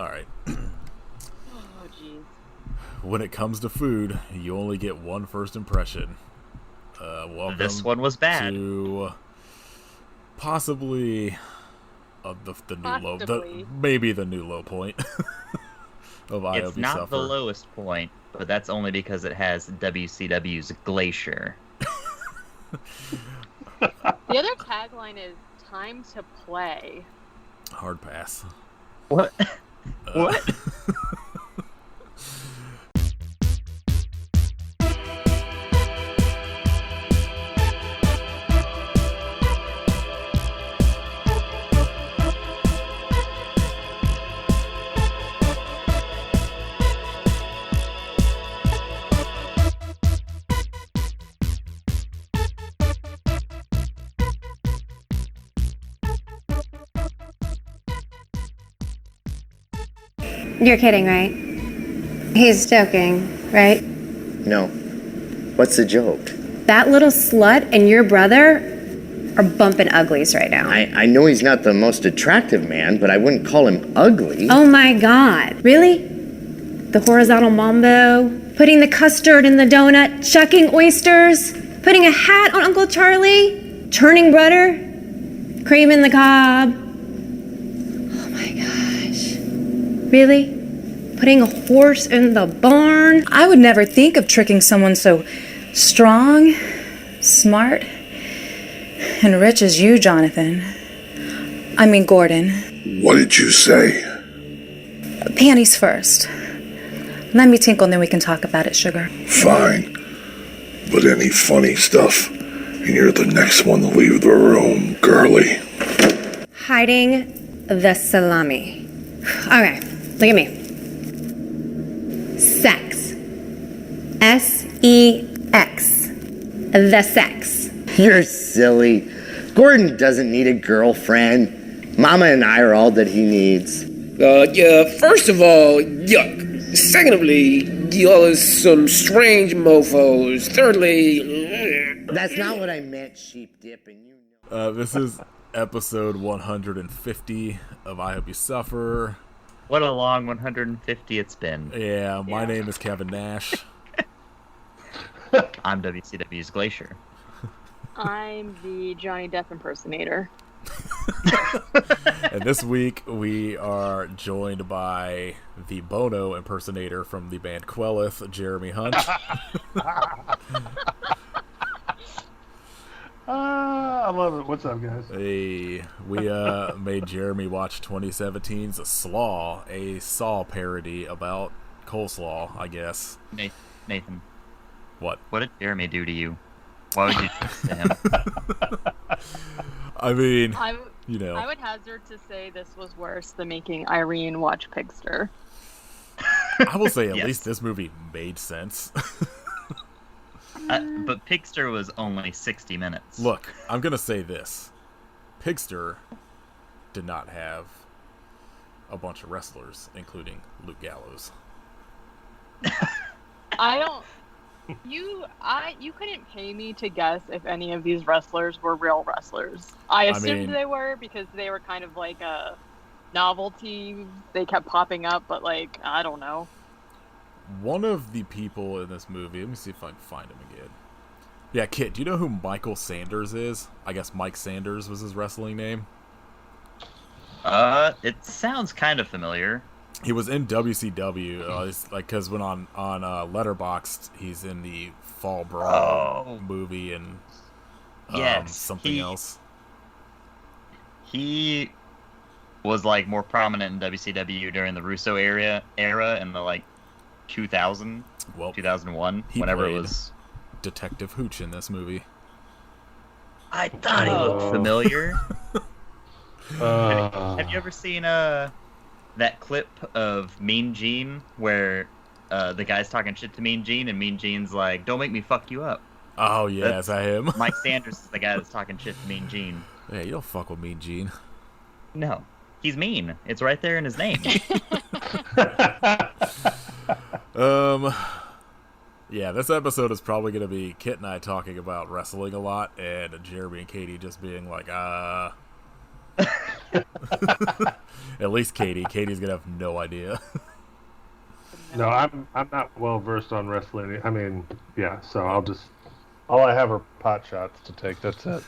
All right. Oh, jeez. When it comes to food, you only get one first impression. Welcome This one was bad. to possibly the new Possibly. maybe the new low point of IOB It's not Suffer. the lowest point, but that's only because it has WCW's Glacier. The other tagline is "Time to play." Hard pass. What? What? You're kidding, right? He's joking, right? No. What's the joke? That little slut and your brother are bumping uglies right now. I know he's not the most attractive man, but I wouldn't call him ugly. Oh my God. Really? The horizontal mambo, putting the custard in the donut, chucking oysters, putting a hat on Uncle Charlie, churning butter, cream in the cob. Oh my gosh. Really? Putting a horse in the barn? I would never think of tricking someone so strong, smart, and rich as you, Jonathan. I mean, Gordon. What did you say? Panties first. Let me tinkle and then we can talk about it, sugar. Fine. But any funny stuff, and you're the next one to leave the room, girly. Hiding the salami. Okay, look at me. Sex. S-E-X. The sex. You're silly. Gordon doesn't need a girlfriend. Mama and I are all that he needs. Yeah, first of all, yuck. Secondly, y'all is some strange mofos. Thirdly, That's not what I meant, sheep dip, and you know. This is episode 150 of I Hope You Suffer. What a long 150 it's been. Yeah, my name is Kevin Nash. I'm WCW's Glacier. I'm the Johnny Depp impersonator. And this week we are joined by the Bono impersonator from the band Qoheleth, Jeremy Hunt. I love it. What's up, guys? Hey, we made Jeremy watch 2017's Slaw, a Saw parody about coleslaw, I guess. Nathan, What? what did Jeremy do to you? Why would you do this to him? I mean, I I would hazard to say this was worse than making Irene watch Pigster. I will say at Yes. least this movie made sense. But Pigster was only 60 minutes. Look, I'm going to say this. Pigster did not have a bunch of wrestlers, including Luke Gallows. You couldn't pay me to guess if any of these wrestlers were real wrestlers. I assumed mean, they were because they were kind of like a novelty. They kept popping up, but like, I don't know. One of the people in this movie, let me see if I can find him again. Yeah, Kit, do you know who Michael Sanders is? I guess Mike Sanders was his wrestling name. It sounds kind of familiar. He was in WCW, it's like because when on Letterboxd, he's in the Fall Brawl movie and Yes, something else. He was like more prominent in WCW during the Russo era in the like 2000, 2001, he whenever it played was. Detective Hooch in this movie. I thought he looked familiar. Have you ever seen that clip of Mean Gene where the guy's talking shit to Mean Gene and Mean Gene's like, "Don't make me fuck you up." Oh yeah, is that him? Mike Sanders is the guy that's talking shit to Mean Gene. Yeah, you don't fuck with Mean Gene. No, he's mean. It's right there in his name. Yeah, this episode is probably going to be Kit and I talking about wrestling a lot, and Jeremy and Katie just being like, And At least Katie. Katie's gonna have no idea. No, I'm not well versed on wrestling. I mean, yeah. So all I have are pot shots to take. That's it.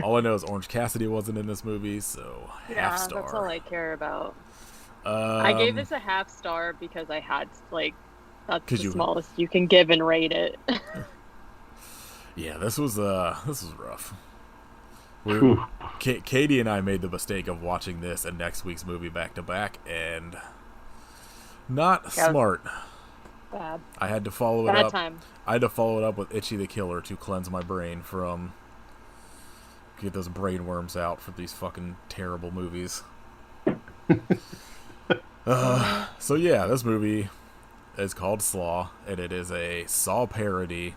All I know is Orange Cassidy wasn't in this movie, so half star. That's all I care about. I gave this a half star because I had that's the smallest you can give and rate it. Yeah, this was rough. Katie and I made the mistake of watching this and next week's movie back to back, and not smart. Bad. I had to follow it up. Time. I had to follow it up with Itchy the Killer to cleanse my brain from get those brain worms out for these fucking terrible movies. So yeah, this movie is called Slaw, and it is a Saw parody,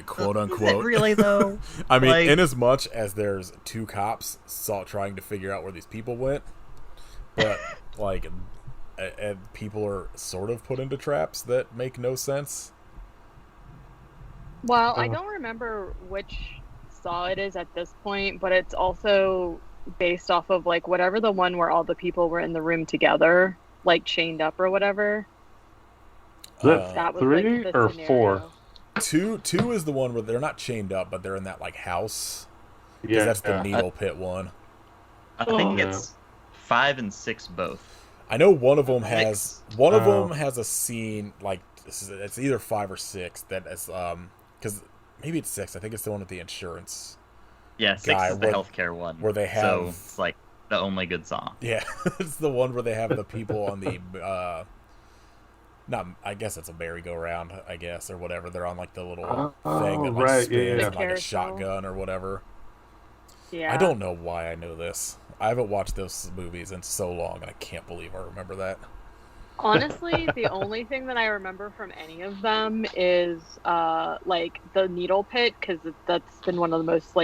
quote unquote. Is it really though? I mean, in as much as there's two cops trying to figure out where these people went, but and people are sort of put into traps that make no sense. Well, I don't remember which Saw it is at this point, but it's also based off of whatever the one where all the people were in the room together, chained up or whatever. That was 3 or 4? 2 is the one where they're not chained up, but they're in that house. Yeah, that's the needle pit one. I think it's 5 and 6 both. I know one of them has a scene it's either 5 or 6 that is because maybe it's 6. I think it's the one with the insurance. Yeah, 6 is the healthcare one. Where they have... So it's the only good song. Yeah, it's the one where they have the people on the... I guess it's a merry-go-round, I guess, or whatever. They're on the little thing that spins a shotgun or whatever. Yeah. I don't know why I know this. I haven't watched those movies in so long, and I can't believe I remember that. Honestly, the only thing that I remember from any of them is the needle pit, because that's been one of the most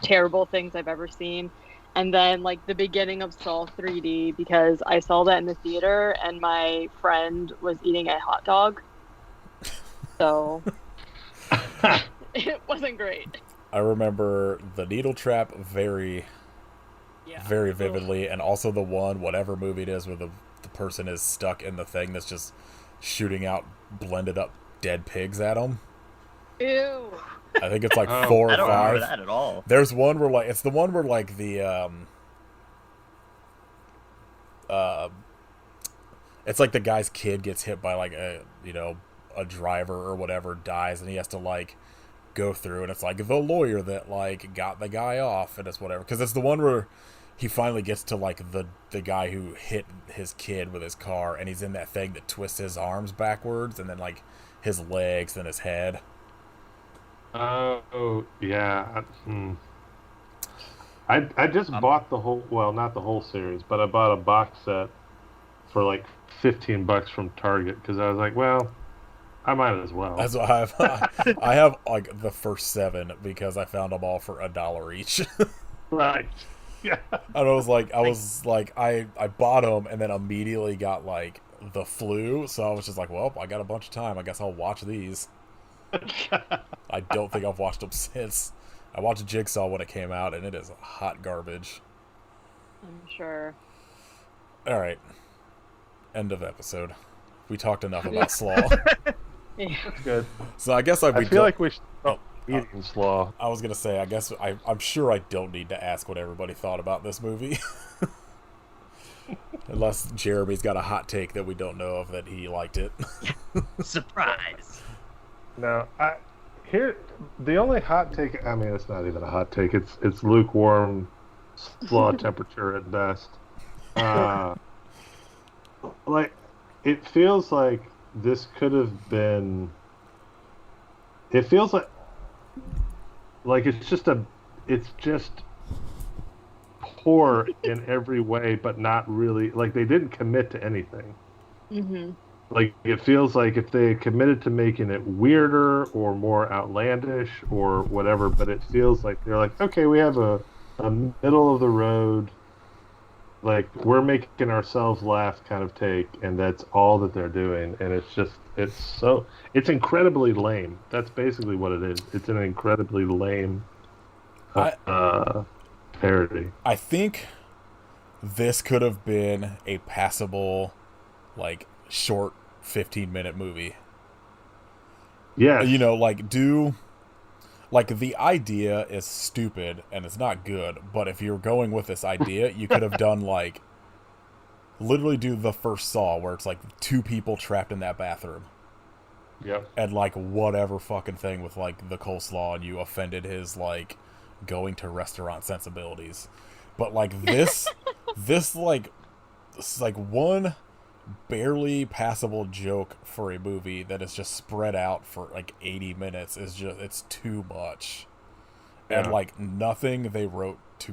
terrible things I've ever seen. And then the beginning of Saw 3D, because I saw that in the theater and my friend was eating a hot dog. So it wasn't great. I remember the needle trap very vividly, and also the one, whatever movie it is, where the person is stuck in the thing that's just shooting out blended up dead pigs at them. Ew. I think it's 4 or 5. I don't remember that at all. There's one where it's the one where the it's the guy's kid gets hit by a driver or whatever, dies, and he has to go through, and it's the lawyer that got the guy off, and it's whatever, because it's the one where he finally gets to the guy who hit his kid with his car, and he's in that thing that twists his arms backwards, and then his legs and his head. Oh, yeah. I just bought the whole, well, not the whole series, but I bought a box set for $15 from Target, because I was well, I might as well. That's what I have the first 7 because I found them all for $1 each. Right. Yeah. And I bought them and then immediately got the flu, so I was just well, I got a bunch of time. I guess I'll watch these. I don't think I've watched them since. I watched Jigsaw when it came out, and it is hot garbage. I'm sure. All right. End of episode. We talked enough about Slaw. Yeah. Good. So I guess I feel like we should stop eating Slaw. I was going to say, I guess I'm sure I don't need to ask what everybody thought about this movie. Unless Jeremy's got a hot take that we don't know of that he liked it. Surprise! No, the only hot take. I mean, it's not even a hot take. It's lukewarm, Slaw temperature at best. It feels like this could have been. It feels like it's just poor in every way, but not really. They didn't commit to anything. Mm-hmm. It feels like if they had committed to making it weirder or more outlandish or whatever, but it feels like they're okay, we have a middle of the road, we're making ourselves laugh kind of take, and that's all that they're doing, and it's incredibly lame. That's basically what it is. It's an incredibly lame parody. I think this could have been a passable, like, short 15-minute movie. Yeah. You know, like, like, the idea is stupid and it's not good, but if you're going with this idea, you could have done, like, literally do the first Saw, where it's, like, 2 people trapped in that bathroom. Yep. And, like, whatever fucking thing with, like, the coleslaw, and you offended his, like, going to restaurant sensibilities. But, like, this, like, it's like one barely passable joke for a movie that is just spread out for, like, 80 minutes is just, it's too much. Yeah. And, like, nothing they wrote to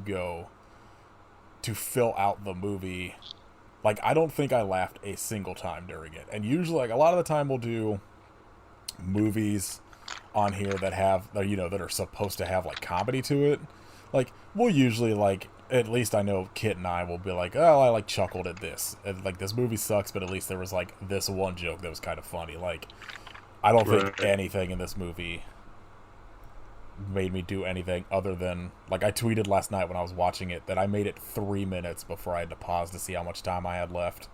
fill out the movie. Like, I don't think I laughed a single time during it. And usually, like, a lot of the time we'll do movies on here that have, you know, that are supposed to have, like, comedy to it. Like, we'll usually, like, at least I know Kit and I will be like, oh, I, like, chuckled at this. And, like, this movie sucks, but at least there was, like, this one joke that was kind of funny. Like, I don't think anything in this movie made me do anything other than, like, I tweeted last night when I was watching it that I made it 3 minutes before I had to pause to see how much time I had left.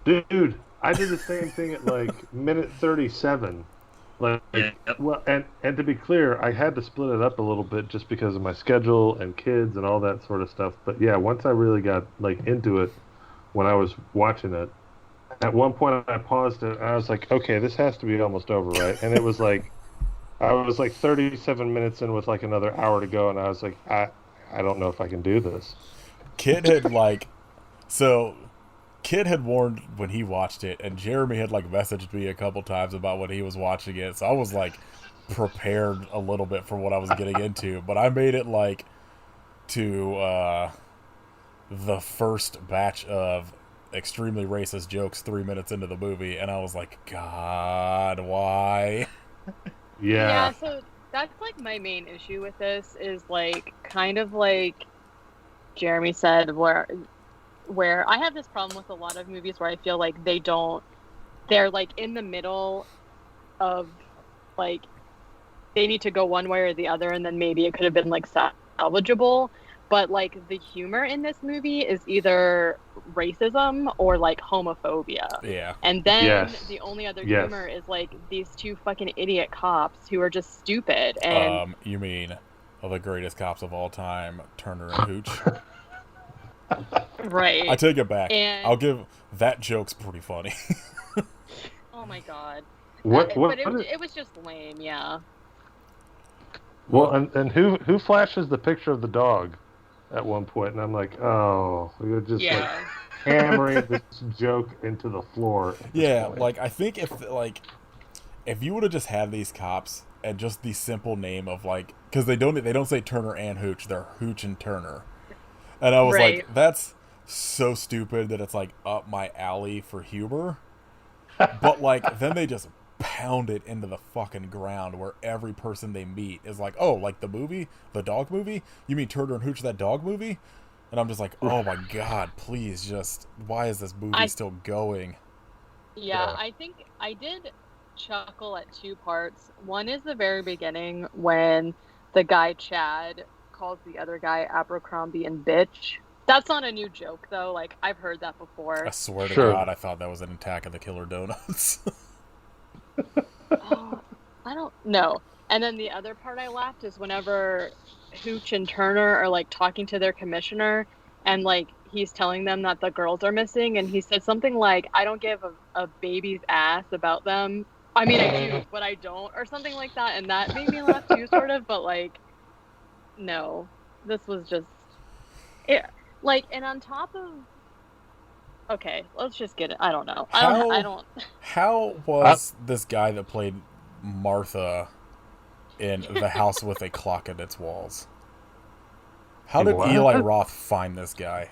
Dude, I did the same thing at, like, minute 37. Like, well, and to be clear, I had to split it up a little bit just because of my schedule and kids and all that sort of stuff. But yeah, once I really got, like, into it when I was watching it, at one point I paused it and I was like, okay, this has to be almost over, right? And it was like, I was like 37 minutes in with like another hour to go, and I was like, I don't know if I can do this. Kid had, like, so Kid had warned when he watched it, and Jeremy had, like, messaged me a couple times about when he was watching it, so I was, like, prepared a little bit for what I was getting into, but I made it, like, to the first batch of extremely racist jokes 3 minutes into the movie, and I was like, God, why? Yeah, so that's, like, my main issue with this is, like, kind of like Jeremy said, where I have this problem with a lot of movies where I feel like they're, like, in the middle of, like, they need to go one way or the other, and then maybe it could have been, like, salvageable. But, like, the humor in this movie is either racism or, like, homophobia. Yeah. And then the only other humor is, like, these 2 fucking idiot cops who are just stupid. And You mean the greatest cops of all time, Turner and Hooch? Right. I take it back. And I'll give that joke's pretty funny. oh my god. But it was just lame, yeah. Well, and who flashes the picture of the dog at one point, and I'm like, oh, you're just like hammering this joke into the floor. Yeah, like, I think if you would have just had these cops and just the simple name of, like, because they don't say Turner and Hooch, they're Hooch and Turner, and I was like, that's so stupid that it's, like, up my alley for humor. But, like, then they just pound it into the fucking ground where every person they meet is like, oh, like the movie, the dog movie? You mean Turner and Hooch, that dog movie? And I'm just like, oh my god, please, just, why is this movie still going? Yeah, I think I did chuckle at 2 parts. One is the very beginning when the guy Chad calls the other guy Abercrombie and bitch. That's not a new joke, though. Like, I've heard that before. I swear to God, I thought that was an Attack of the Killer Donuts. Oh, I don't know. And then the other part I laughed is whenever Hooch and Turner are, like, talking to their commissioner, and, like, he's telling them that the girls are missing, and he said something like, I don't give a baby's ass about them. I mean, I do, but I don't, or something like that, and that made me laugh too, sort of, but, like, no. This was just... it. Like, and on top of... Okay, let's just get it. I don't know. I don't... How was this guy that played Martha in The House with a Clock in Its Walls? How did Eli Roth find this guy?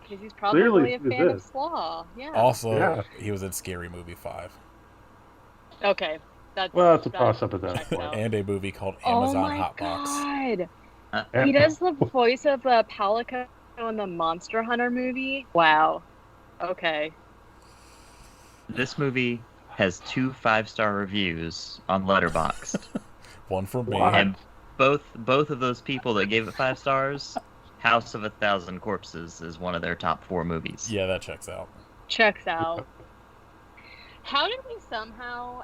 Because he's probably a fan of Slaw. Yeah. Also, he was in Scary Movie 5. Okay. That's a toss-up at that point. And a movie called Amazon Hotbox. Oh my god! He does the voice of Palico in the Monster Hunter movie? Wow. Okay. This movie has 2 5-star reviews on Letterboxd. One from me. And both of those people that gave it 5 stars House of a Thousand Corpses is one of their top 4 movies. Yeah, that checks out. Checks out. How did we somehow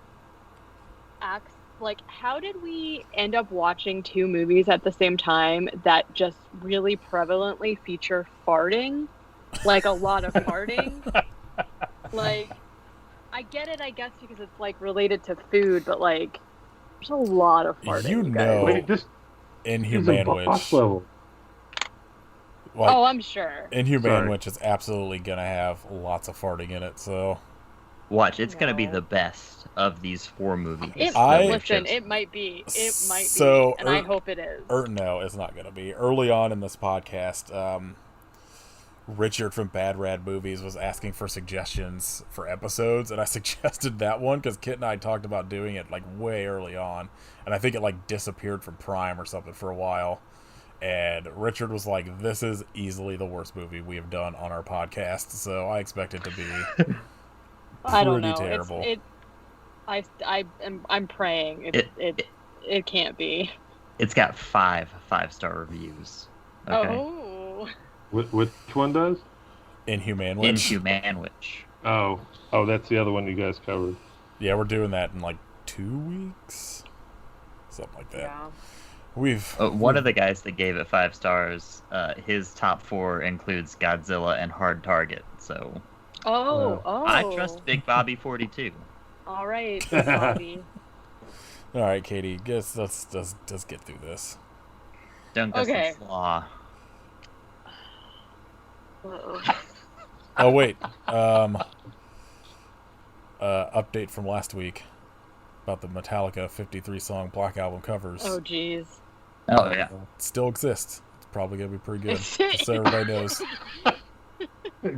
how did we end up watching 2 movies at the same time that just really prevalently feature farting? Like, a lot of farting? Like, I get it, I guess, because it's, like, related to food, but, like, there's a lot of farting, You guys. know, Wait, this Inhumane boss Witch. level. Like, Oh, I'm sure. Inhumane Sorry. Witch is absolutely gonna have lots of farting in it. So Watch, it's gonna be No. the best of these 4 movies. It, that we've listen, chosen. it might be. It might So, be, and I hope it is. No, it's not gonna be. Early on in this podcast, Richard from Bad Rad Movies was asking for suggestions for episodes, and I suggested that one because Kit and I talked about doing it like way early on, and I think it like disappeared from Prime or something for a while. And Richard was like, "This is easily the worst movie we have done on our podcast," so I expect it to be I don't pretty know. terrible. I'm praying it can't be. It's got 5 5-star reviews. Okay. Oh. Which one does? Inhumane Witch. Inhumane Witch. Oh, that's the other one you guys covered. Yeah, we're doing that in like 2 weeks, something like that. Yeah. One of the guys that gave it 5 stars, his top 4 includes Godzilla and Hard Target. So Oh. I trust Big Bobby 42. All right, Bobby. All right, Katie, let's get through this. Dunkus Okay. and Slaw. Uh-oh. Oh wait, update from last week about the Metallica 53-song Black Album covers. Oh, jeez. Oh yeah. It still exists. It's probably gonna be pretty good, just so everybody knows.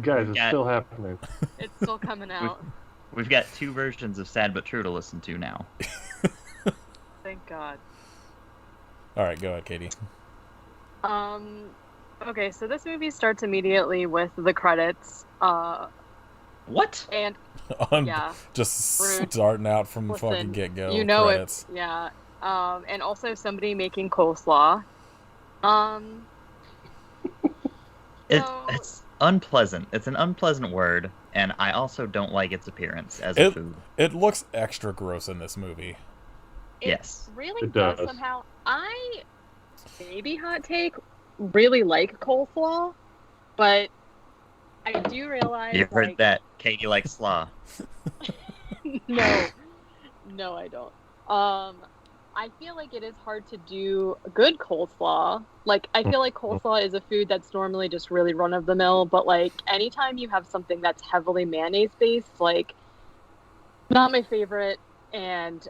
Guys, it's Yeah. still happening. It's still coming out. We've got 2 versions of Sad But True to listen to now. Thank God. All right, go ahead, Katie. Okay, so this movie starts immediately with the credits. What? And yeah, Just rude. starting out from the Listen, fucking get-go. you know credits. it. Yeah. And also somebody making coleslaw. It's unpleasant. It's an unpleasant word, and I also don't like its appearance as a food. It looks extra gross in this movie. Yes. Really It does does. somehow. Maybe hot take, really like coleslaw, but I do realize You heard like, that. Katie likes slaw. No, I don't. I feel like it is hard to do good coleslaw. Like, I feel like coleslaw is a food that's normally just really run of the mill, but like anytime you have something that's heavily mayonnaise based, like, not my favorite. And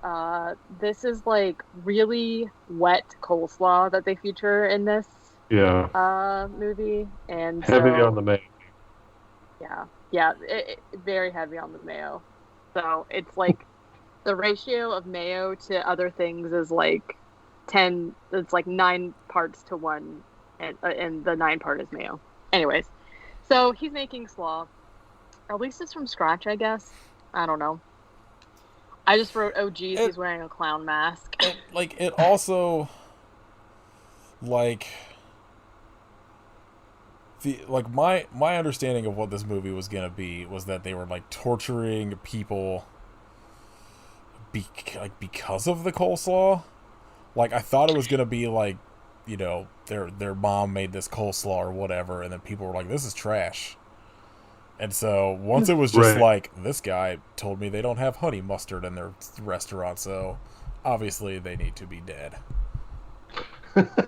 this is like really wet coleslaw that they feature in this movie, and Heavy so, on the mayo. yeah, very heavy on the mayo. So it's like the ratio of mayo to other things is like 10. It's like 9 parts to 1, and the 9 part is mayo. Anyways, so he's making slaw. At least it's from scratch, I guess. I don't know. I just wrote, oh geez, he's wearing a clown mask. It also, my understanding of what this movie was gonna be was that they were like torturing people because of the coleslaw. Like, I thought it was gonna be like, you know, their mom made this coleslaw or whatever, and then people were like, this is trash. And so once it was just Right. like, this guy told me they don't have honey mustard in their restaurant, so obviously they need to be dead.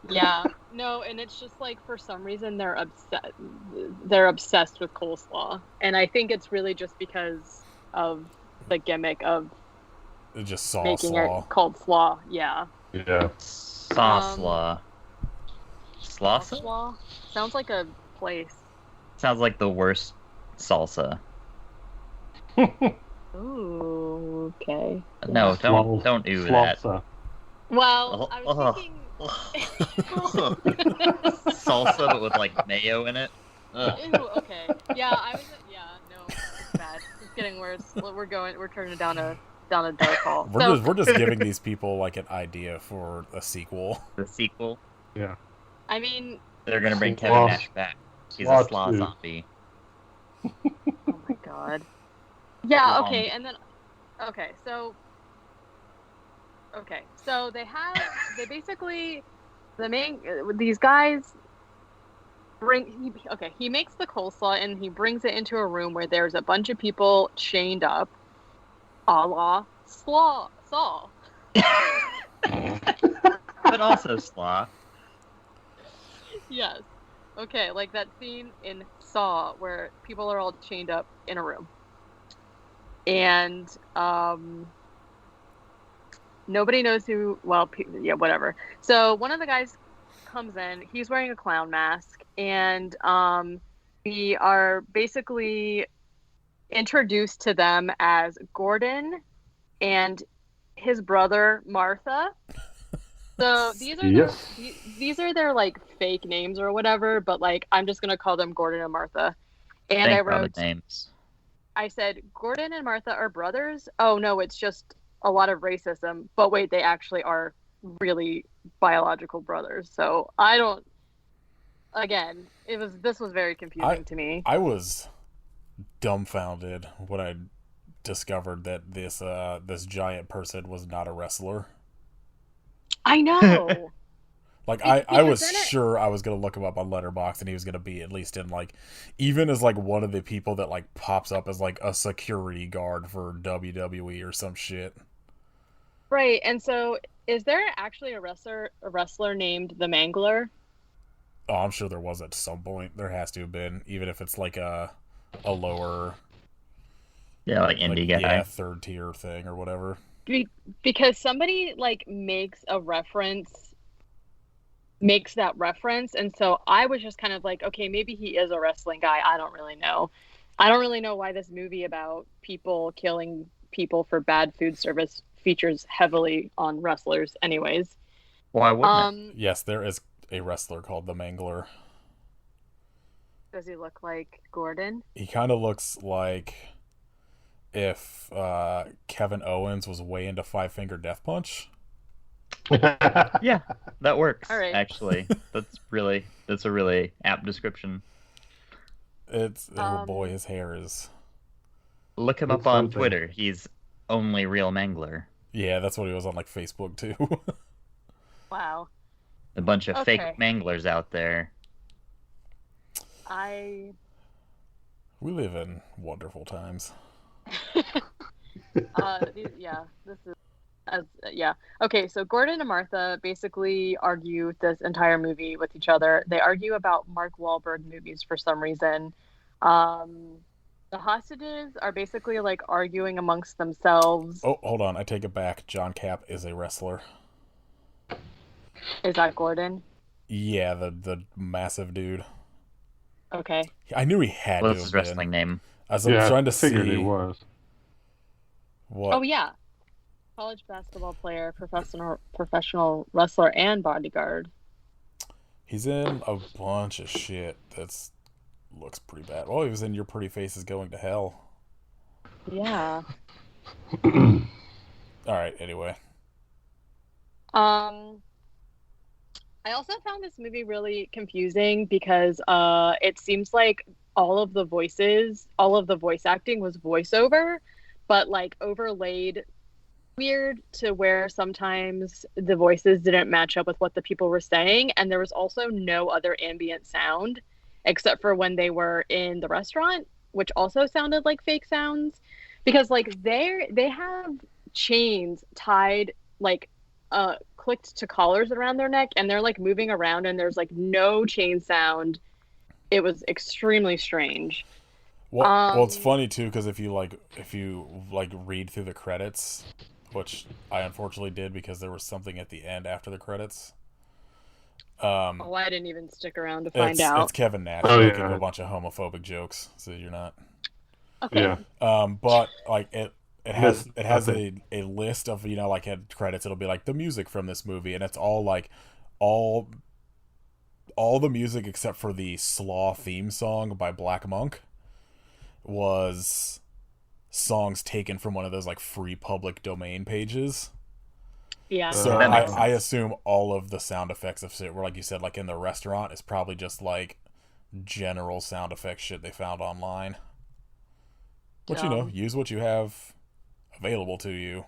Yeah, no, and it's just like for some reason they're obsessed with coleslaw, and I think it's really just because of the gimmick of It just saw making slaw. it called slaw. Yeah, Yeah. Slaw. Slawsa? slaw sounds like a place. Sounds like the worst salsa. Ooh, okay. No, don't do that. Slawsa. Well, I was Ugh. thinking. Salsa, but with like mayo in it. Ugh. Ew, okay. Yeah, I was. Yeah, no, it's bad. It's getting worse. We're turning down a dark hall. We're just giving these people like an idea for a sequel. The sequel. Yeah. I mean, They're gonna bring Kevin Slaw- Nash back. He's Slaw a slaw 2. zombie. Oh my god. Yeah. Wrong. Okay. And then. Okay. So they basically these guys he makes the coleslaw and he brings it into a room where there's a bunch of people chained up, a la Slaw. But also slaw. Yes. Okay, like that scene in Saw where people are all chained up in a room. And nobody knows who, whatever. So one of the guys comes in, he's wearing a clown mask, and we are basically introduced to them as Gordon and his brother Martha. So these are their like fake names or whatever, but like I'm just gonna call them Gordon and Martha. And I wrote names. I said Gordon and Martha are brothers. Oh no, it's just a lot of racism. But wait, they actually are really biological brothers. So I don't. Again, this was very confusing to me. I was dumbfounded when I discovered that this giant person was not a wrestler. I know. Like I was sure I was gonna look him up on Letterboxd and he was gonna be at least in like, even as like one of the people that like pops up as like a security guard for WWE or some shit. Right, and so is there actually a wrestler named the Mangler? Oh, I'm sure there was at some point. There has to have been, even if it's like a lower, like indie guy, third tier thing or whatever. Because somebody like makes that reference, and so I was just kind of like, okay, maybe he is a wrestling guy. I don't really know why this movie about people killing people for bad food service features heavily on wrestlers anyways. Why wouldn't it? Yes, there is a wrestler called the Mangler. Does he look like Gordon? He kind of looks like if Kevin Owens was way into Five Finger Death Punch. Yeah, that works. All right. Actually, that's a really apt description. Oh boy, his hair is. Look him up on Twitter. He's only real Mangler. Yeah, that's what he was on like Facebook too. Wow. A bunch of fake Manglers out there. We live in wonderful times. Okay, so Gordon and Martha basically argue this entire movie with each other. They argue about Mark Wahlberg movies for some reason. The hostages are basically like arguing amongst themselves. Oh, hold on, I take it back. John Capp is a wrestler. Is that Gordon? Yeah, the massive dude. Okay. I knew he had What's his wrestling name? I was trying to figured see. He was. What? Oh yeah, college basketball player, professional wrestler, and bodyguard. He's in a bunch of shit that's looks pretty bad. Well, he was in Your Pretty Face is Going to Hell. Yeah. All right. Anyway. I also found this movie really confusing because it seems like all of the voice acting was voiceover, but like overlaid weird to where sometimes the voices didn't match up with what the people were saying, and there was also no other ambient sound except for when they were in the restaurant, which also sounded like fake sounds, because like they have chains tied like clicked to collars around their neck, and they're like moving around, and there's like no chain sound. It was extremely strange. Well, it's funny too because if you read through the credits, which I unfortunately did because there was something at the end after the credits. I didn't even stick around to find out. It's Kevin Nash making a bunch of homophobic jokes, so you're not. Okay. Yeah. But like it has a list of like at credits it'll be like the music from this movie, and it's all like all the music except for the Slaw theme song by Black Monk was songs taken from one of those like free public domain pages. Yeah. So That makes I sense. assume all of the sound effects of shit, were like you said, like in the restaurant, is probably just like general sound effects shit they found online. Which, use what you have available to you.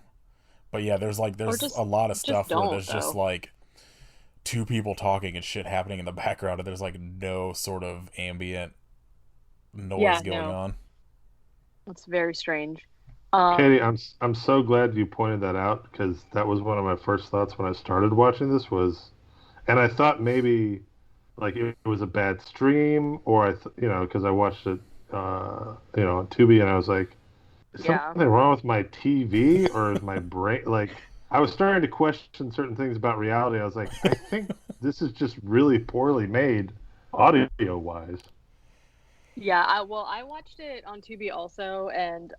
But yeah, there's just- a lot of just stuff where don't, there's just though. like two people talking and shit happening in the background, and there's like no sort of ambient noise Yeah, going no. on. It's very strange. Katie, I'm so glad you pointed that out because that was one of my first thoughts when I started watching this was, and I thought maybe like it was a bad stream or because I watched it on Tubi and I was like, is Yeah. something wrong with my TV or is my brain like I was starting to question certain things about reality. I was like, I think this is just really poorly made audio wise. Yeah, I watched it on Tubi also, and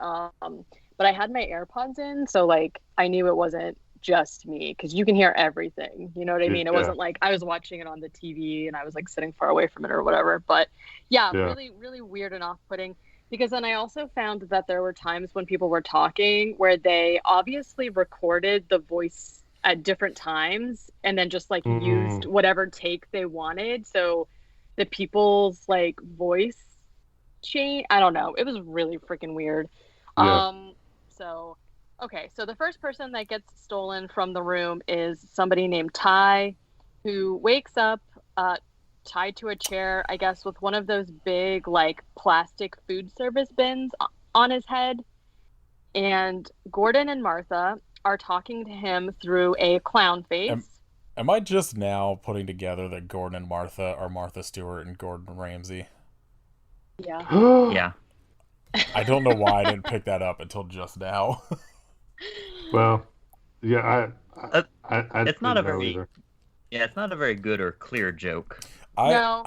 but I had my AirPods in, so like I knew it wasn't just me because you can hear everything. You know what I mean? It Yeah. wasn't like I was watching it on the TV and I was like sitting far away from it or whatever. But yeah, Yeah. really, really weird and off-putting. Because then I also found that there were times when people were talking where they obviously recorded the voice at different times and then just like used whatever take they wanted. So the people's like voice change, I don't know. It was really freaking weird. Yeah. So okay, so the first person that gets stolen from the room is somebody named Ty, who wakes up tied to a chair, I guess, with one of those big like plastic food service bins on his head. And Gordon and Martha are talking to him through a clown face. Am I just now putting together that Gordon and Martha are Martha Stewart and Gordon Ramsay? Yeah. Yeah. I don't know why I didn't pick that up until just now. Well, yeah, I It's not didn't a know very either. Yeah, it's not a very good or clear joke. No.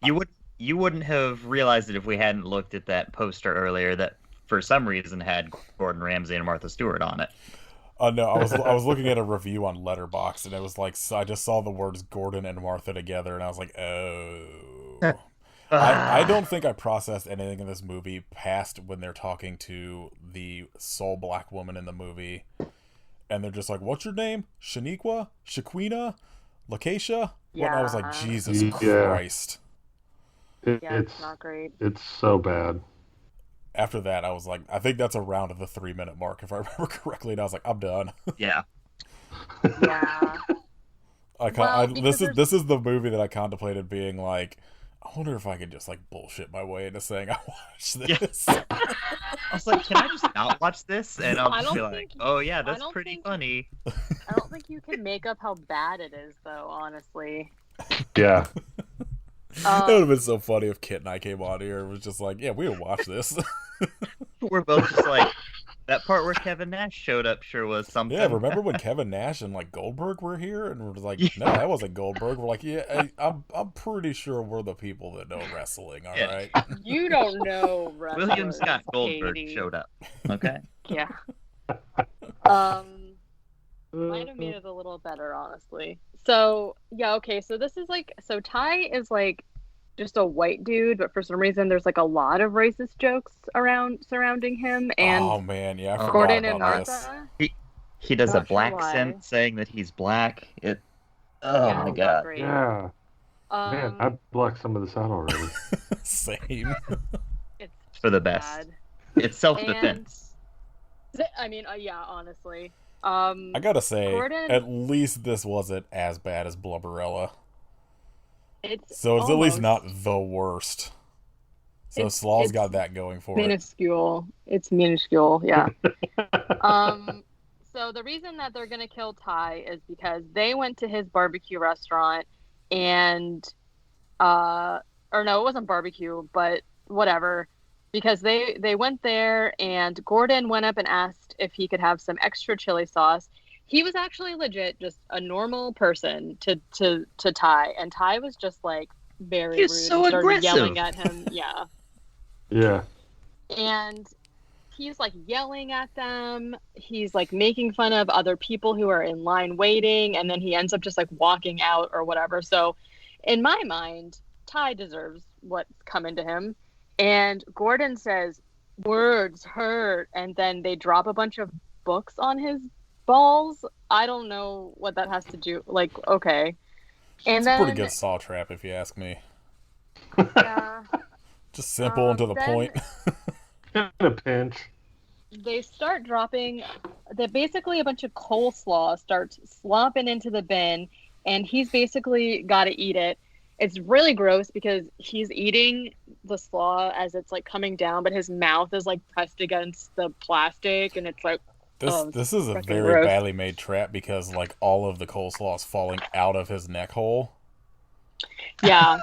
You wouldn't have realized it if we hadn't looked at that poster earlier that for some reason had Gordon Ramsay and Martha Stewart on it. No, I was looking at a review on Letterboxd and it was like I just saw the words Gordon and Martha together and I was like, oh. I don't think I processed anything in this movie past when they're talking to the sole black woman in the movie, and they're just like, "What's your name? Shaniqua? Shaquina? Lakeisha?" Yeah. And I was like, Jesus Yeah. Christ. Yeah, it's not great. It's so bad. After that, I was like, I think that's around the 3-minute mark, if I remember correctly, and I was like, I'm done. Yeah. Yeah. This is the movie that I contemplated being like, I wonder if I could just like bullshit my way into saying I watched this. I was like, can I just not watch this? And I'll just be like, think- oh yeah, that's don't pretty think- funny. I don't think you can make up how bad it is, though, honestly. Yeah. It would have been so funny if Kit and I came on here and was just like, yeah, we would watch this. We're both just like, that part where Kevin Nash showed up sure was something. Yeah, remember when Kevin Nash and like Goldberg were here, and we're like, no, that wasn't Goldberg. We're like, yeah, I'm pretty sure we're the people that know wrestling. All right. You don't know wrestlers, William Scott Goldberg Katie. showed up. Okay. Yeah. Might have made it a little better, honestly. So yeah, okay. So this is like, so Ty is like just a white dude, but for some reason there's like a lot of racist jokes surrounding him, and Oh man, yeah, I forgot Gordon and about this. Martha. He does a Not sure black why. scent saying that he's black. Oh Yeah, my it's not god. great. Yeah. Man, I blocked some of this out already. Same. It's For the best. bad. It's self-defense. I mean, yeah, honestly. I gotta say, Gordon- at least this wasn't as bad as Blubberella. It's So it's at least not almost the worst. So It's- Slaw's it's got that going for it. minuscule. It's minuscule, yeah. So the reason that they're gonna kill Ty is because they went to his barbecue restaurant and or no, it wasn't barbecue, but whatever. Because they went there and Gordon went up and asked if he could have some extra chili sauce. He was actually legit just a normal person to Ty, and Ty was just like very He's rude so and started aggressive. yelling at him. Yeah. Yeah. And he's like yelling at them. He's like making fun of other people who are in line waiting, and then he ends up just like walking out or whatever. So in my mind, Ty deserves what's coming to him. And Gordon says, "Words hurt," and then they drop a bunch of books on his balls. I don't know what that has to do. Like, okay. And It's a then, pretty good saw trap, if you ask me. yeah. Just simple and to the Then point. In a pinch. they start dropping that basically a bunch of coleslaw starts slopping into the bin, and he's basically got to eat it. It's really gross because he's eating the slaw as it's like coming down, but his mouth is like pressed against the plastic, and it's like, oh, This is a fucking very gross. badly made trap because like all of the coleslaw is falling out of his neck hole. Yeah.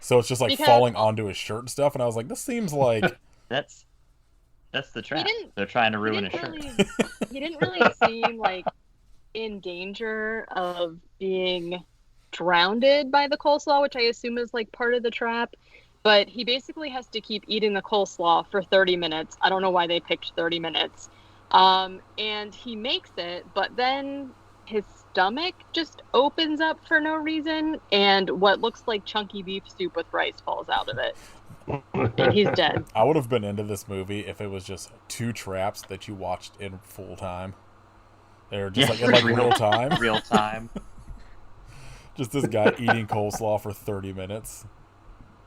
So it's just like Because- falling onto his shirt and stuff, and I was like, this seems like That's the trap. didn't- They're trying to ruin his didn't shirt. he didn't really seem like in danger of being drowned by the coleslaw, which I assume is like part of the trap. But he basically has to keep eating the coleslaw for 30 minutes. I don't know why they picked 30 minutes. And he makes it, but then his stomach just opens up for no reason, and what looks like chunky beef soup with rice falls out of it. And he's dead. I would have been into this movie if it was just 2 traps that you watched in full time. They're just like in like real time. Real time. Just this guy eating coleslaw for 30 minutes.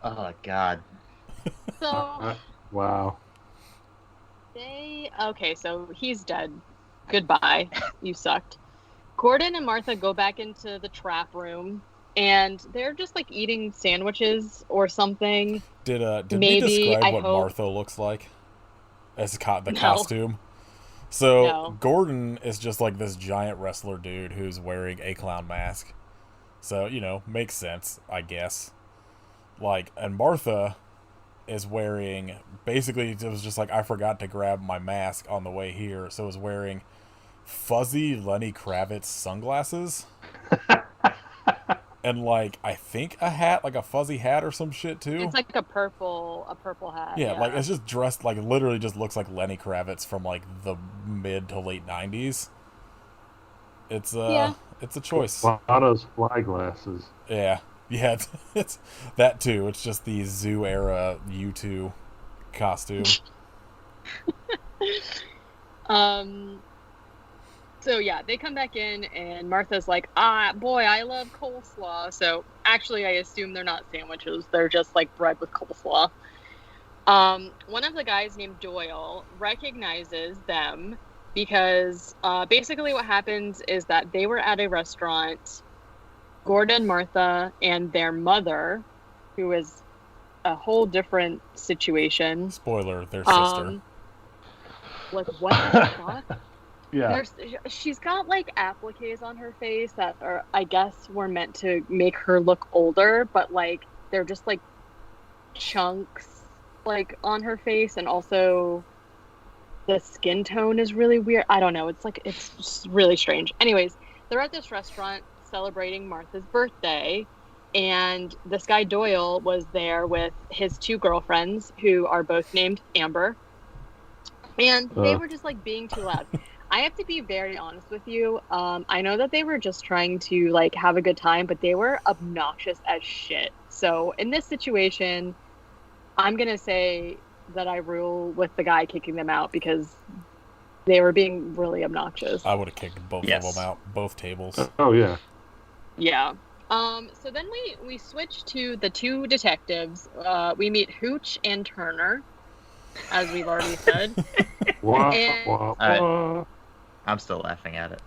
Oh God. So Wow. so he's dead. Goodbye. You sucked. Gordon and Martha go back into the trap room, and they're just like eating sandwiches or something. Did Maybe, we describe I what hope- Martha looks like as the No. costume? So No. Gordon is just like this giant wrestler dude who's wearing a clown mask. So, makes sense, I guess. Like, and Martha is wearing, basically, it was just like, I forgot to grab my mask on the way here, so is wearing fuzzy Lenny Kravitz sunglasses. And, like, I think a hat, like a fuzzy hat or some shit, too. It's like a purple hat. Yeah, like, it's just dressed, like, literally just looks like Lenny Kravitz from, like, the mid to late 90s. It's a choice. Lotto's fly glasses. Yeah, it's that too. It's just the Zoo era U2 costume. So yeah, they come back in, and Martha's like, boy, I love coleslaw. So actually, I assume they're not sandwiches. They're just like bread with coleslaw. One of the guys named Doyle recognizes them because basically what happens is that they were at a restaurant, Gordon, Martha, and their mother, who is a whole different situation. Spoiler, their sister. Like, what the fuck? Yeah. She's got like appliques on her face that are, I guess, were meant to make her look older, but like they're just like chunks like on her face, and also the skin tone is really weird. I don't know. It's just really strange. Anyways, they're at this restaurant celebrating Martha's birthday, and this guy Doyle was there with his 2 girlfriends who are both named Amber, and they were just like being too loud. I have to be very honest with you. I know that they were just trying to like have a good time, but they were obnoxious as shit. So in this situation, I'm gonna say that I rule with the guy kicking them out because they were being really obnoxious. I would have kicked both of them out, both tables. Oh yeah. Yeah. So then we switch to the 2 detectives. We meet Hooch and Turner, as we've already said. Wah, And- wah, wah. I'm still laughing at it.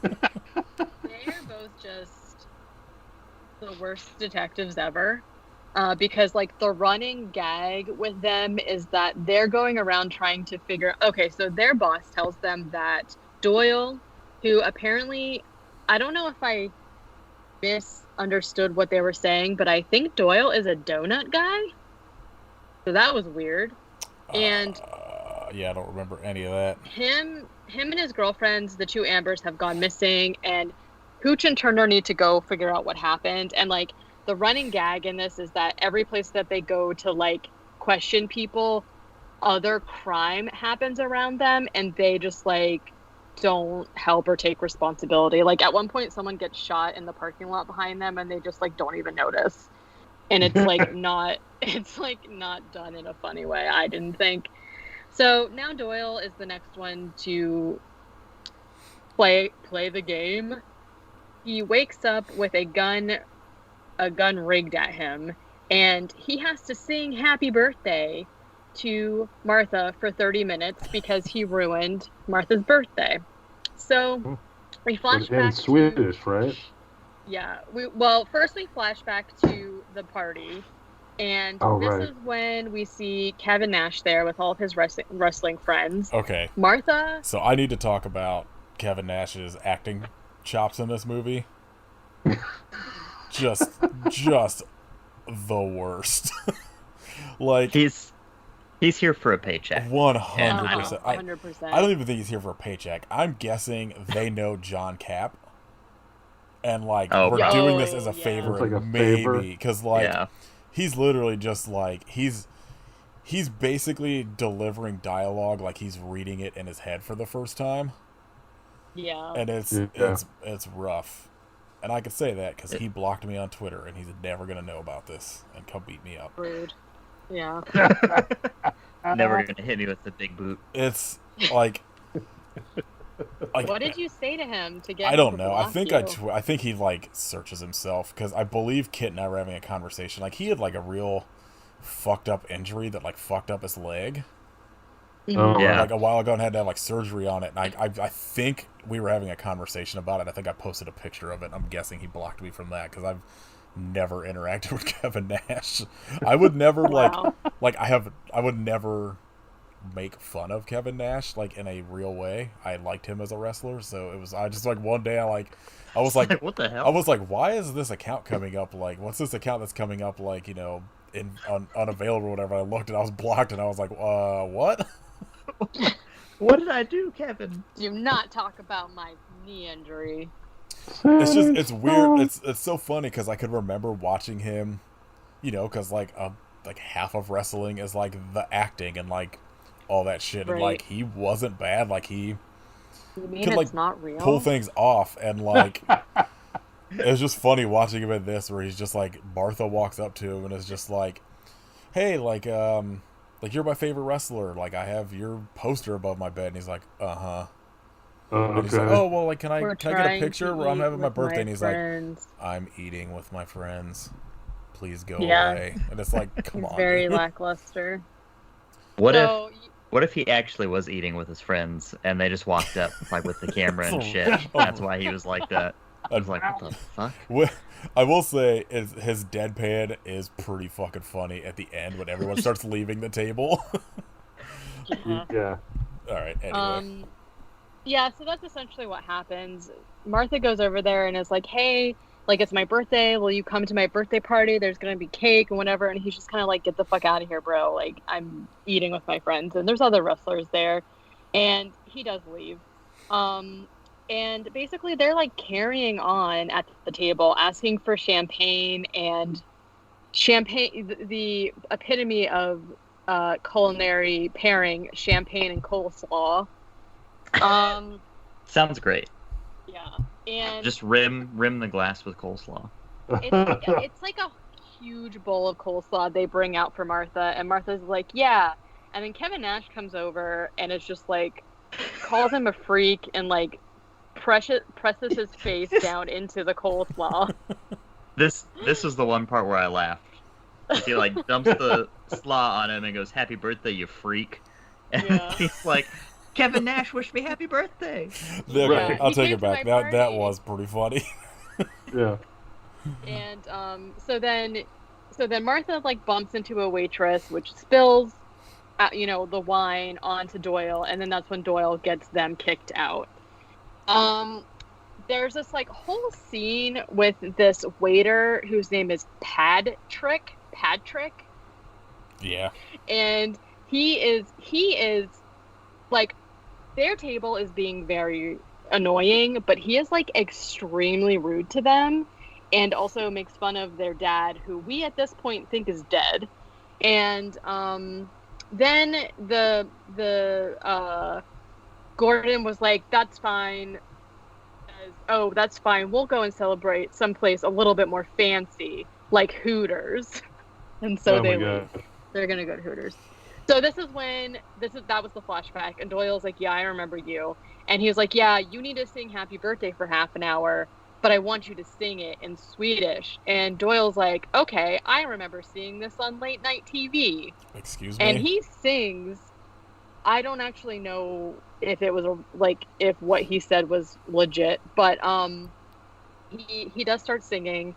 They are both just the worst detectives ever. Because like the running gag with them is that they're going around trying to figure, okay, so their boss tells them that Doyle, who apparently, I don't know if I misunderstood what they were saying, but I think Doyle is a donut guy. So that was weird. And yeah, I don't remember any of that. him and his girlfriends, the 2 Ambers, have gone missing, and Hooch and Turner need to go figure out what happened. And like the running gag in this is that every place that they go to like question people, other crime happens around them, and they just like don't help or take responsibility. Like at one point someone gets shot in the parking lot behind them, and they just like don't even notice. And it's like not done in a funny way, I didn't think. So now Doyle is the next one to play the game. He wakes up with a gun rigged at him, and he has to sing happy birthday to Martha for 30 minutes because he ruined Martha's birthday. So we flash back in Swedish, right? Yeah. First we flash back to the party, and this is when we see Kevin Nash there with all of his wrestling friends. Okay. Martha. So I need to talk about Kevin Nash's acting chops in this movie. just the worst. Like he's here for a paycheck. 100%. 100%. I don't even think he's here for a paycheck. I'm guessing they know John Capp, and we're doing this as a favor, like a maybe because he's literally just like he's basically delivering dialogue like he's reading it in his head for the first time. Yeah. And it's rough. And I could say that because he blocked me on Twitter, and he's never going to know about this and come beat me up. Rude. Yeah. Never going to hit me with the big boot. It's like... what did you say to him to get I don't know. I think you? I think he, searches himself, because I believe Kit and I were having a conversation. He had, a real fucked up injury that, fucked up his leg. A while ago, and had to have surgery on it, and I think we were having a conversation about it. I think I posted a picture of it. I'm guessing he blocked me from that because I've never interacted with Kevin Nash. I would never I would never make fun of Kevin Nash in a real way. I liked him as a wrestler, so it was one day I was like what the hell? I was like, why is this account coming up? What's this account that's coming up unavailable or whatever? I looked and I was blocked, and I was like, what? What did I do, Kevin? Do not talk about my knee injury. It's weird. It's so funny because I could remember watching him, because half of wrestling is the acting and all that shit, right. And he wasn't bad. He could it's not real? Pull things off, and it was just funny watching him in this where he's just Martha walks up to him and is just hey, you're my favorite wrestler. I have your poster above my bed. And he's like, uh-huh. And he's like, oh, well, can I get a picture where I'm having my birthday? And he's friends. I'm eating with my friends. Please go away. And it's come on. Very lackluster. What if he actually was eating with his friends and they just walked up with the camera and shit? That's why he was like that. I was like, what the fuck? I will say his deadpan is pretty fucking funny at the end when everyone starts leaving the table. Yeah. All right. Anyway. Yeah. So that's essentially what happens. Martha goes over there and is like, "Hey, it's my birthday. Will you come to my birthday party? There's gonna be cake and whatever." And he's just kind of "Get the fuck out of here, bro. I'm eating with my friends." And there's other wrestlers there, and he does leave. And basically they're carrying on at the table, asking for champagne, and champagne, the epitome of culinary pairing, champagne and coleslaw. Sounds great. Yeah. And just rim the glass with coleslaw. It's a huge bowl of coleslaw they bring out for Martha, and Martha's yeah. And then Kevin Nash comes over and is just calls him a freak and presses his face down into the coleslaw. This is the one part where I laughed. He dumps the slaw on him and goes, "Happy birthday, you freak!" And he's like, "Kevin Nash wished me happy birthday." Okay, I'll take it back. That was pretty funny. Yeah. And so then Martha bumps into a waitress, which spills, the wine onto Doyle, and then that's when Doyle gets them kicked out. There's this whole scene with this waiter whose name is Patrick. Yeah. And he is their table is being very annoying, but he is extremely rude to them, and also makes fun of their dad, who we at this point think is dead. And then the Gordon was like, "That's fine. Oh, that's fine. We'll go and celebrate someplace a little bit more fancy, like Hooters." And so they leave. They're gonna go to Hooters. So that was the flashback, and Doyle's like, yeah, I remember you. And he was like, yeah, you need to sing Happy Birthday for half an hour, but I want you to sing it in Swedish. And Doyle's like, okay, I remember seeing this on late night TV. Excuse me? And he sings. I don't actually know if it was if what he said was legit, but he does start singing.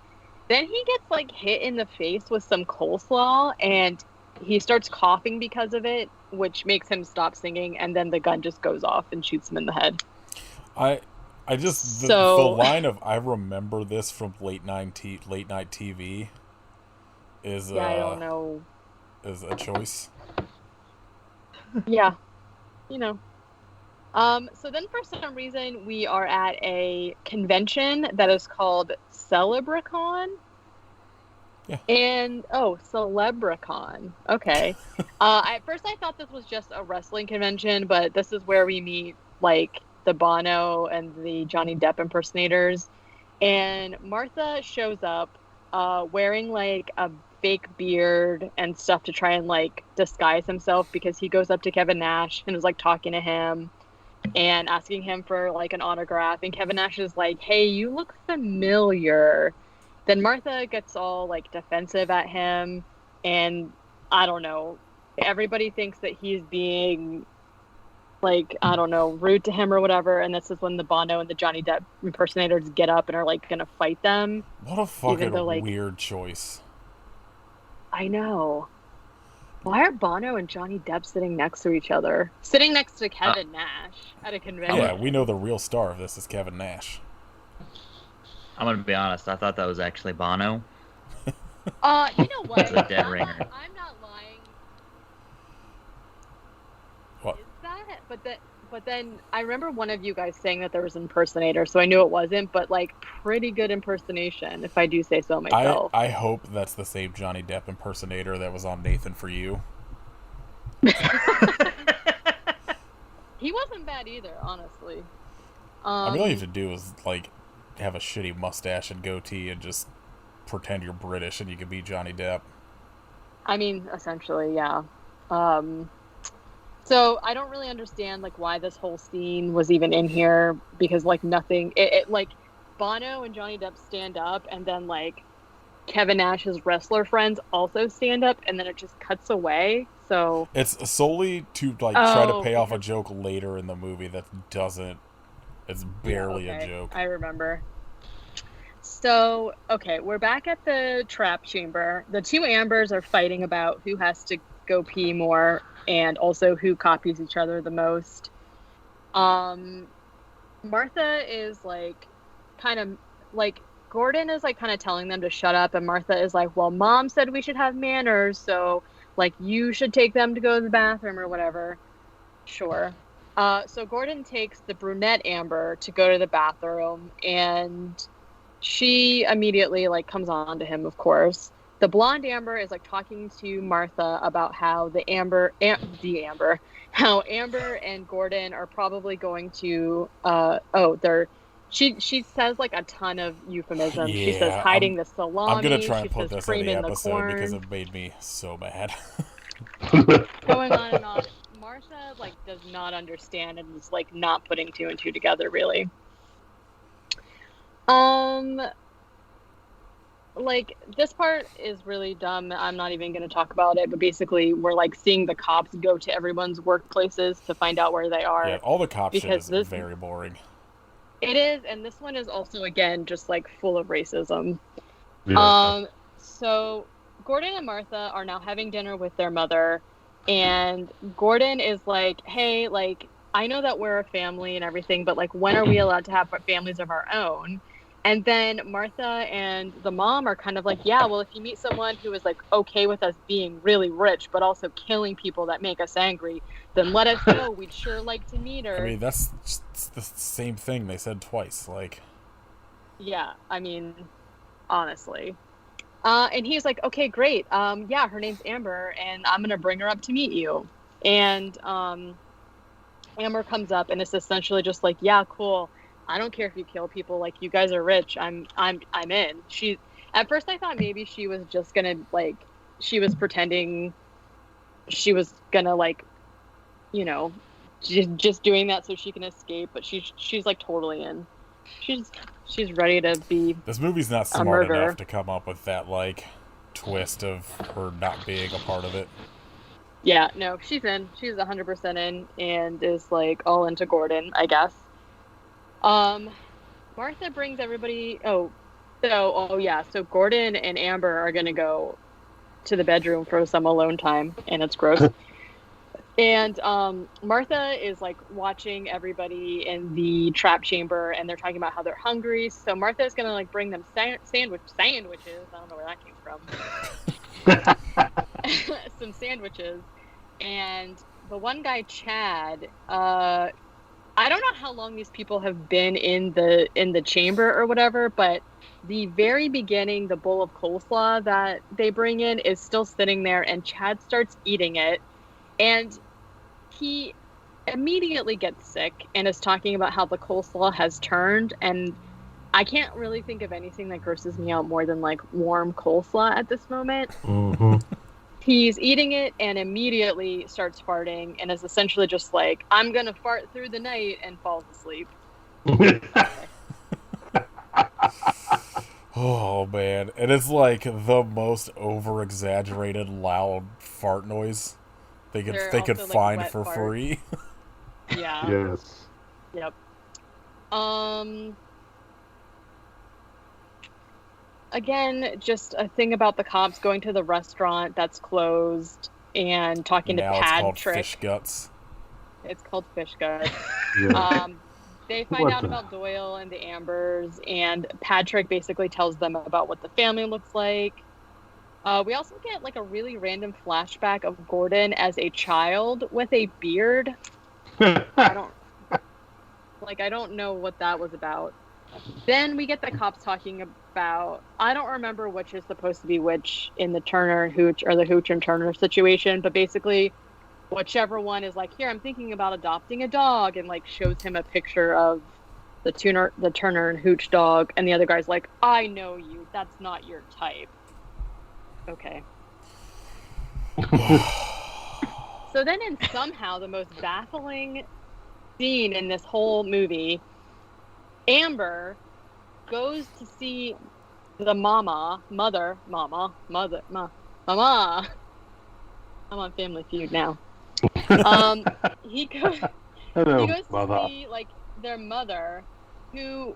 Then he gets like hit in the face with some coleslaw, and he starts coughing because of it, which makes him stop singing, and then the gun just goes off and shoots him in the head. The line of "I remember this from late night TV" is I don't know, is a choice. Yeah, So then for some reason we are at a convention that is called Celebricon. Yeah. And Celebricon. Okay. At first I thought this was just a wrestling convention, but this is where we meet like the Bono and the Johnny Depp impersonators. And Martha shows up wearing like a fake beard and stuff to try and like disguise himself, because he goes up to Kevin Nash and is like talking to him and asking him for like an autograph, and Kevin Nash is like, hey, you look familiar. Then Martha gets all like defensive at him, and I don't know, everybody thinks that he's being like, I don't know, rude to him or whatever, and this is when the Bono and the Johnny Depp impersonators get up and are like gonna fight them. What a fucking weird choice. I know. Why are Bono and Johnny Depp sitting next to each other? Sitting next to Kevin Nash at a convention. Yeah, we know the real star of this is Kevin Nash. I'm gonna be honest, I thought that was actually Bono. You know what? It's a dead ringer. I'm not lying. What? Is that? But then I remember one of you guys saying that there was an impersonator, so I knew it wasn't, but like pretty good impersonation, if I do say so myself. I hope that's the same Johnny Depp impersonator that was on Nathan For You. He wasn't bad either, honestly. I mean, all you have to do is like have a shitty mustache and goatee and just pretend you're British and you can be Johnny Depp. I mean, essentially, yeah. So I don't really understand like why this whole scene was even in here, because like nothing, it like Bono and Johnny Depp stand up, and then like Kevin Nash's wrestler friends also stand up, and then it just cuts away. So it's solely to like try to pay off a joke later in the movie that doesn't. It's barely a joke. I remember. So, okay, we're back at the trap chamber. The two Ambers are fighting about who has to go pee more, and also who copies each other the most. Martha is like kind of like, Gordon is like kind of telling them to shut up, and Martha is like, well, Mom said we should have manners, so like you should take them to go to the bathroom or whatever. Sure. So Gordon takes the brunette Amber to go to the bathroom, and she immediately like comes on to him, of course. The blonde Amber is like talking to Martha about how Amber and Gordon are probably going to she says like a ton of euphemisms. Yeah, she says hiding the salami. I'm gonna try and she put says this in the cream episode the because it made me so mad. Going on and on. Martha like does not understand and is like not putting two and two together really. Like this part is really dumb. I'm not even going to talk about it, but basically we're like seeing the cops go to everyone's workplaces to find out where they are. Yeah, all the cop shit is very boring. It is, and this one is also again just like full of racism. Yeah. So Gordon and Martha are now having dinner with their mother, and Gordon is like, hey, like I know that we're a family and everything, but like when are we allowed to have families of our own? And then Martha and the mom are kind of like, yeah, well, if you meet someone who is like okay with us being really rich, but also killing people that make us angry, then let us know. We'd sure like to meet her. I mean, that's the same thing they said twice. Like, yeah, I mean, honestly. And he's like, okay, great. Yeah, her name's Amber, and I'm gonna bring her up to meet you. And Amber comes up, and it's essentially just like, yeah, cool. I don't care if you kill people. Like, you guys are rich. I'm in. At first I thought maybe she was just gonna like, she was pretending she was gonna like, you know, just doing that so she can escape, but she's like totally in. She's ready to be. This movie's not a smart murderer. enough to come up with that like twist of her not being a part of it. Yeah, no, she's in. She's 100% in, and is like all into Gordon, I guess. Martha brings everybody. So Gordon and Amber are gonna go to the bedroom for some alone time, and it's gross. And Martha is like watching everybody in the trap chamber, and they're talking about how they're hungry. So Martha is gonna like bring them sandwiches. I don't know where that came from. Some sandwiches, and the one guy, Chad. I don't know how long these people have been in the chamber or whatever, but the very beginning, the bowl of coleslaw that they bring in is still sitting there, and Chad starts eating it, and he immediately gets sick and is talking about how the coleslaw has turned, and I can't really think of anything that grosses me out more than like warm coleslaw at this moment. Mm-hmm. He's eating it and immediately starts farting and is essentially just like, I'm gonna fart through the night, and falls asleep. Oh man, and it's like the most over-exaggerated loud fart noise they could also, like, find wet for farts. free. Yeah. Yes. Yep. Again, just a thing about the cops going to the restaurant that's closed and talking Now to it's called Patrick. Fish Guts. It's called Fish Guts. Yeah. They find What out the- about Doyle and the Ambers, and Patrick basically tells them about what the family looks like. We also get like a really random flashback of Gordon as a child with a beard. I don't know what that was about. Then we get the cops talking about, I don't remember which is supposed to be which in the Turner and Hooch, or the Hooch and Turner situation, but basically whichever one is like, here, I'm thinking about adopting a dog, and like shows him a picture of the Turner and Hooch dog, and the other guy's like, I know you, that's not your type. Okay. So then in somehow the most baffling scene in this whole movie, Amber goes to see the mama. I'm on Family Feud now. He goes Hello, to mother. see like their mother, who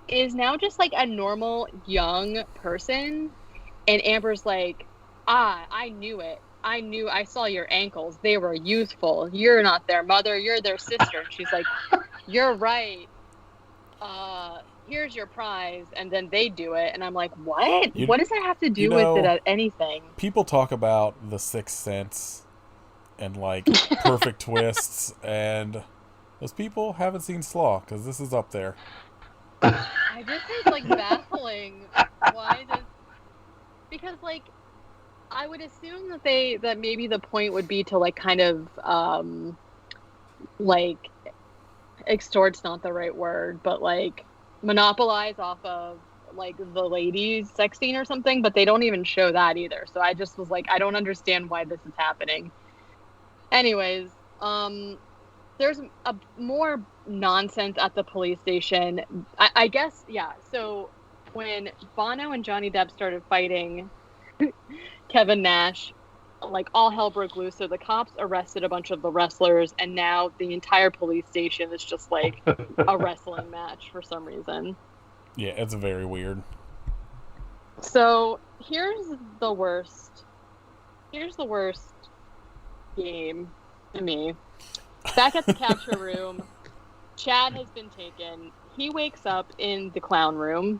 is now just like a normal young person, and Amber's like, I knew it. I saw your ankles. They were youthful. You're not their mother. You're their sister. And she's like, you're right. Here's your prize. And then they do it. And I'm like, what? What does that have to do with it at anything? People talk about The Sixth Sense and like perfect twists, and those people haven't seen Slaw, because this is up there. I just think like baffling. Because like, I would assume that maybe the point would be to like kind of like extort's not the right word, but like monopolize off of like the ladies' sex scene or something, but they don't even show that either. So I just was like, I don't understand why this is happening. Anyways, there's a more nonsense at the police station. I guess, yeah. So when Bono and Johnny Depp started fighting Kevin Nash, like all hell broke loose. So the cops arrested a bunch of the wrestlers, and now the entire police station is just like a wrestling match for some reason. Yeah, it's very weird. So here's the worst game to me. Back at the capture room, Chad has been taken. He wakes up in the clown room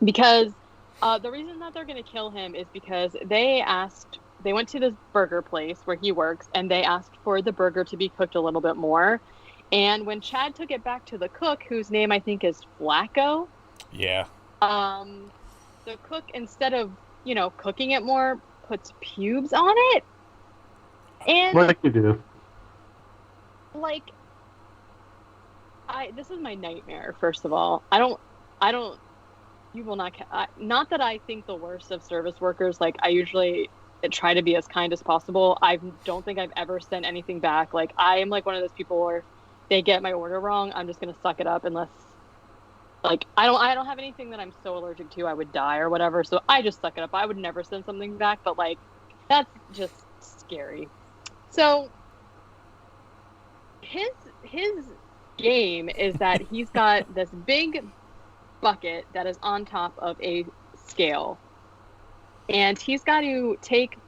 because the reason that they're going to kill him is because they went to this burger place where he works, and they asked for the burger to be cooked a little bit more. And when Chad took it back to the cook, whose name I think is Flacco. Yeah. The cook, instead of, cooking it more, puts pubes on it. And Like you do. like, this is my nightmare. First of all, I don't. You will not. Not that I think the worst of service workers. Like, I usually try to be as kind as possible. I don't think I've ever sent anything back. Like, I am like one of those people where they get my order wrong, I'm just gonna suck it up unless, like, I don't have anything that I'm so allergic to I would die or whatever. So I just suck it up. I would never send something back, but like, that's just scary. So his game is that he's got this big bucket that is on top of a scale, and he's got to take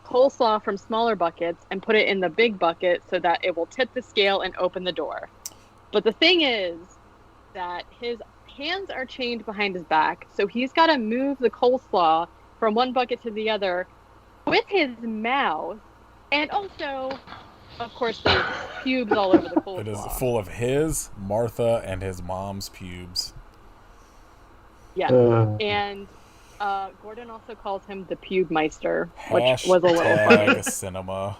coleslaw from smaller buckets and put it in the big bucket so that it will tip the scale and open the door. But the thing is that his hands are chained behind his back, so he's got to move the coleslaw from one bucket to the other with his mouth, and also, of course, there's pubes all over the coleslaw. It is full of his, Martha, and his mom's pubes. Yeah, and Gordon also calls him the Pube Meister, which was a little funny. Cinema.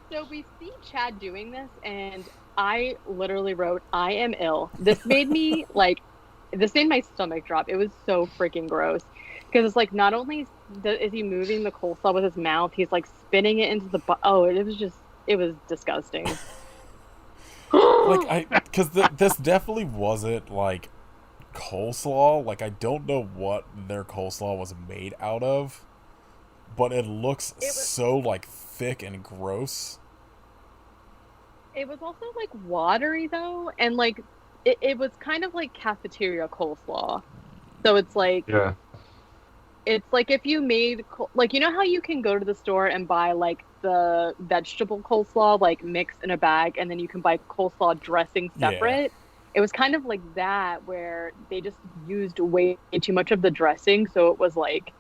So we see Chad doing this, and I literally wrote, "I am ill." This made me this made my stomach drop. It was so freaking gross, because it's like, not only is he moving the coleslaw with his mouth, he's like spinning it into the it was disgusting. Because this definitely wasn't like coleslaw. Like, I don't know what their coleslaw was made out of, but it looks so like thick and gross. It was also like watery though, and like it was kind of like cafeteria coleslaw. So it's like, yeah, it's like if you made like, you know how you can go to the store and buy like the vegetable coleslaw like mixed in a bag, and then you can buy coleslaw dressing separate. Yeah. It was kind of like that, where they just used way too much of the dressing, so it was like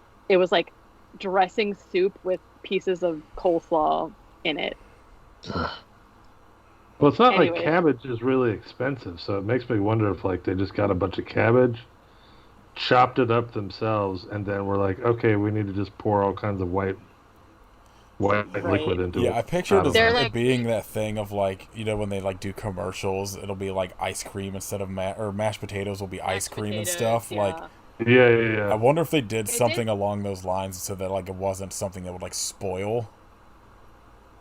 dressing soup with pieces of coleslaw in it. Well, it's not like cabbage is really expensive, so it makes me wonder if like they just got a bunch of cabbage, chopped it up themselves, and then we're like, okay, we need to just pour all kinds of white liquid into it. Yeah, I pictured it being that thing of like, you know, when they like do commercials, it'll be like ice cream instead of mashed potatoes will be ice cream and stuff. Yeah. Like, yeah. I wonder if they did something along those lines so that like it wasn't something that would like spoil.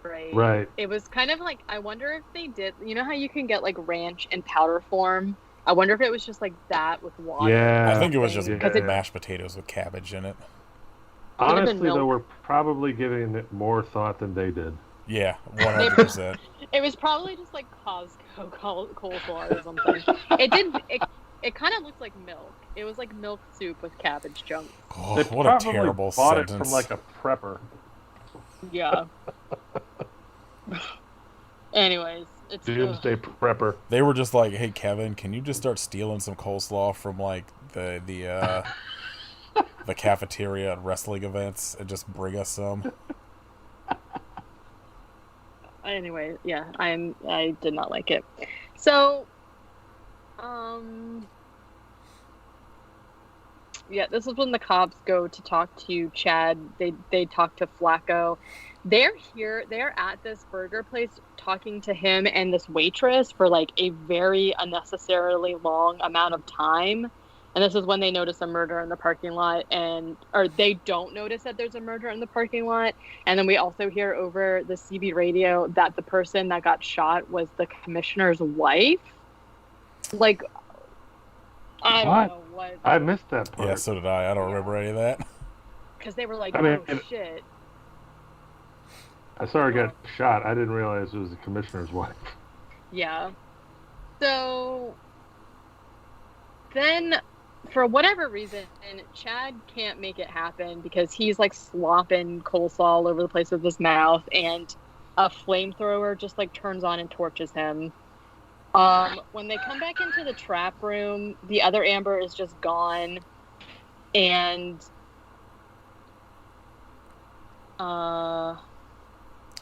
Right. It was kind of like, I wonder if they did, you know how you can get like ranch in powder form? I wonder if it was just like that with water. Yeah. I think it was just mashed potatoes with cabbage in it. Honestly, though, we're probably giving it more thought than they did. Yeah, 100%. It was probably just like Costco coleslaw or something. It kind of looked like milk. It was like milk soup with cabbage chunks. Oh, what a terrible sentence. It from like a prepper. Yeah. Anyways, it's Doomsday Prepper. They were just like, "Hey, Kevin, can you just start stealing some coleslaw from like the cafeteria at wrestling events and just bring us some?" Anyway, yeah, I did not like it. So, yeah, this is when the cops go to talk to Chad. They talk to Flacco. They're at this burger place talking to him and this waitress for like a very unnecessarily long amount of time. And this is when they notice a murder in the parking lot, or they don't notice that there's a murder in the parking lot. And then we also hear over the CB radio that the person that got shot was the commissioner's wife. Like, I don't know what. I missed that part. Yeah, so did I. I don't remember any of that. Because they were like, shit. I saw her get shot. I didn't realize it was the commissioner's wife. Yeah. So then, for whatever reason, Chad can't make it happen because he's like slopping coleslaw all over the place with his mouth, and a flamethrower just like turns on and torches him. When they come back into the trap room, the other Amber is just gone, and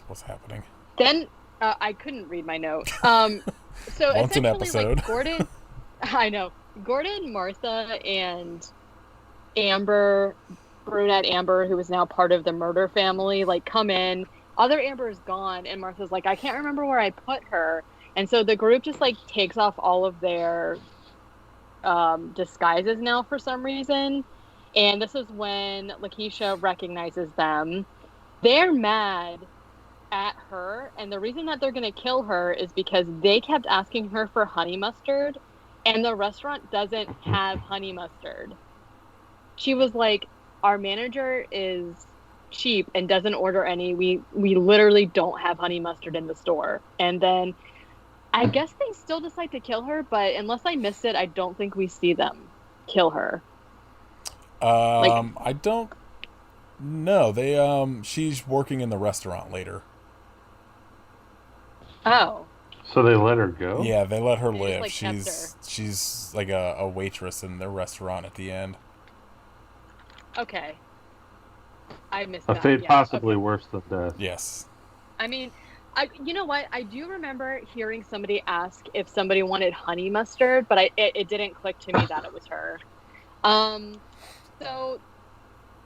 what's happening? Then I couldn't read my note. So once an episode. Like, Gordon, I know. Gordon, Martha, and Amber, brunette Amber, who is now part of the murder family, like come in. Other Amber is gone, and Martha's like, I can't remember where I put her. And so the group just like takes off all of their disguises now for some reason. And this is when Lakeisha recognizes them. They're mad at her, and the reason that they're going to kill her is because they kept asking her for honey mustard, and the restaurant doesn't have honey mustard. She was like, our manager is cheap and doesn't order any. We literally don't have honey mustard in the store. And then I guess they still decide to kill her, but unless I missed it, I don't think we see them kill her. I don't know. They she's working in the restaurant later. Oh. So they let her go? Yeah, they let her They live. just, like, kept She's like a waitress in their restaurant at the end. Okay. I missed A that. fate Yeah, possibly okay. worse than death. Yes. I mean, you know what? I do remember hearing somebody ask if somebody wanted honey mustard, but it didn't click to me that it was her. So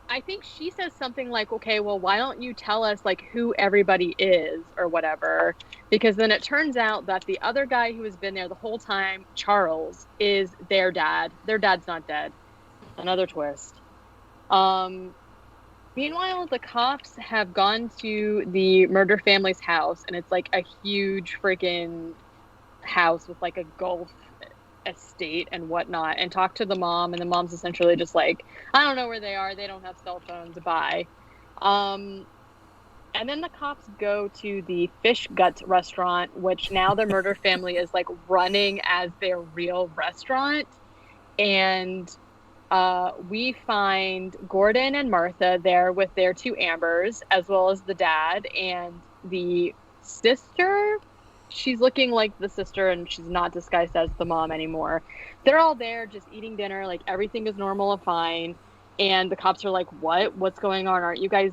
I think she says something like, okay, well, why don't you tell us like who everybody is or whatever? Because then it turns out that the other guy who has been there the whole time, Charles, is their dad. Their dad's not dead. Another twist. Meanwhile, the cops have gone to the murder family's house, and it's like a huge freaking house with like a golf estate and whatnot, and talked to the mom, and the mom's essentially just like, I don't know where they are. They don't have cell phones. Bye. And then the cops go to the Fish Guts restaurant, which now the murder family is like running as their real restaurant. And we find Gordon and Martha there with their two Ambers, as well as the dad and the sister. She's looking like the sister, and she's not disguised as the mom anymore. They're all there just eating dinner, like everything is normal and fine. And the cops are like, what's going on? Aren't you guys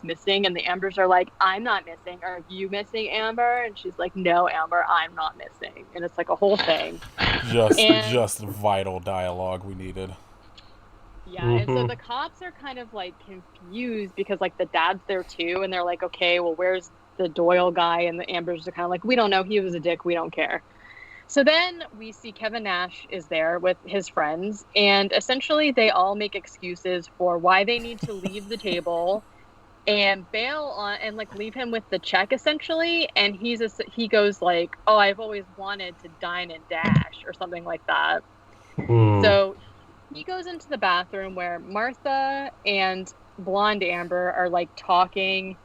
missing? And the Ambers are like, I'm not missing. Are you missing, Amber? And she's like, no, Amber, I'm not missing. And it's like a whole thing. Just vital dialogue we needed. Yeah, and so the cops are kind of like confused because like the dad's there too, and they're like, okay, well, where's the Doyle guy? And the Ambers are kind of like, we don't know, he was a dick, we don't care. So then we see Kevin Nash is there with his friends, and essentially they all make excuses for why they need to leave the table and bail on and like leave him with the check essentially. And he goes like, oh, I've always wanted to dine and dash or something like that. So he goes into the bathroom where Martha and blonde Amber are like talking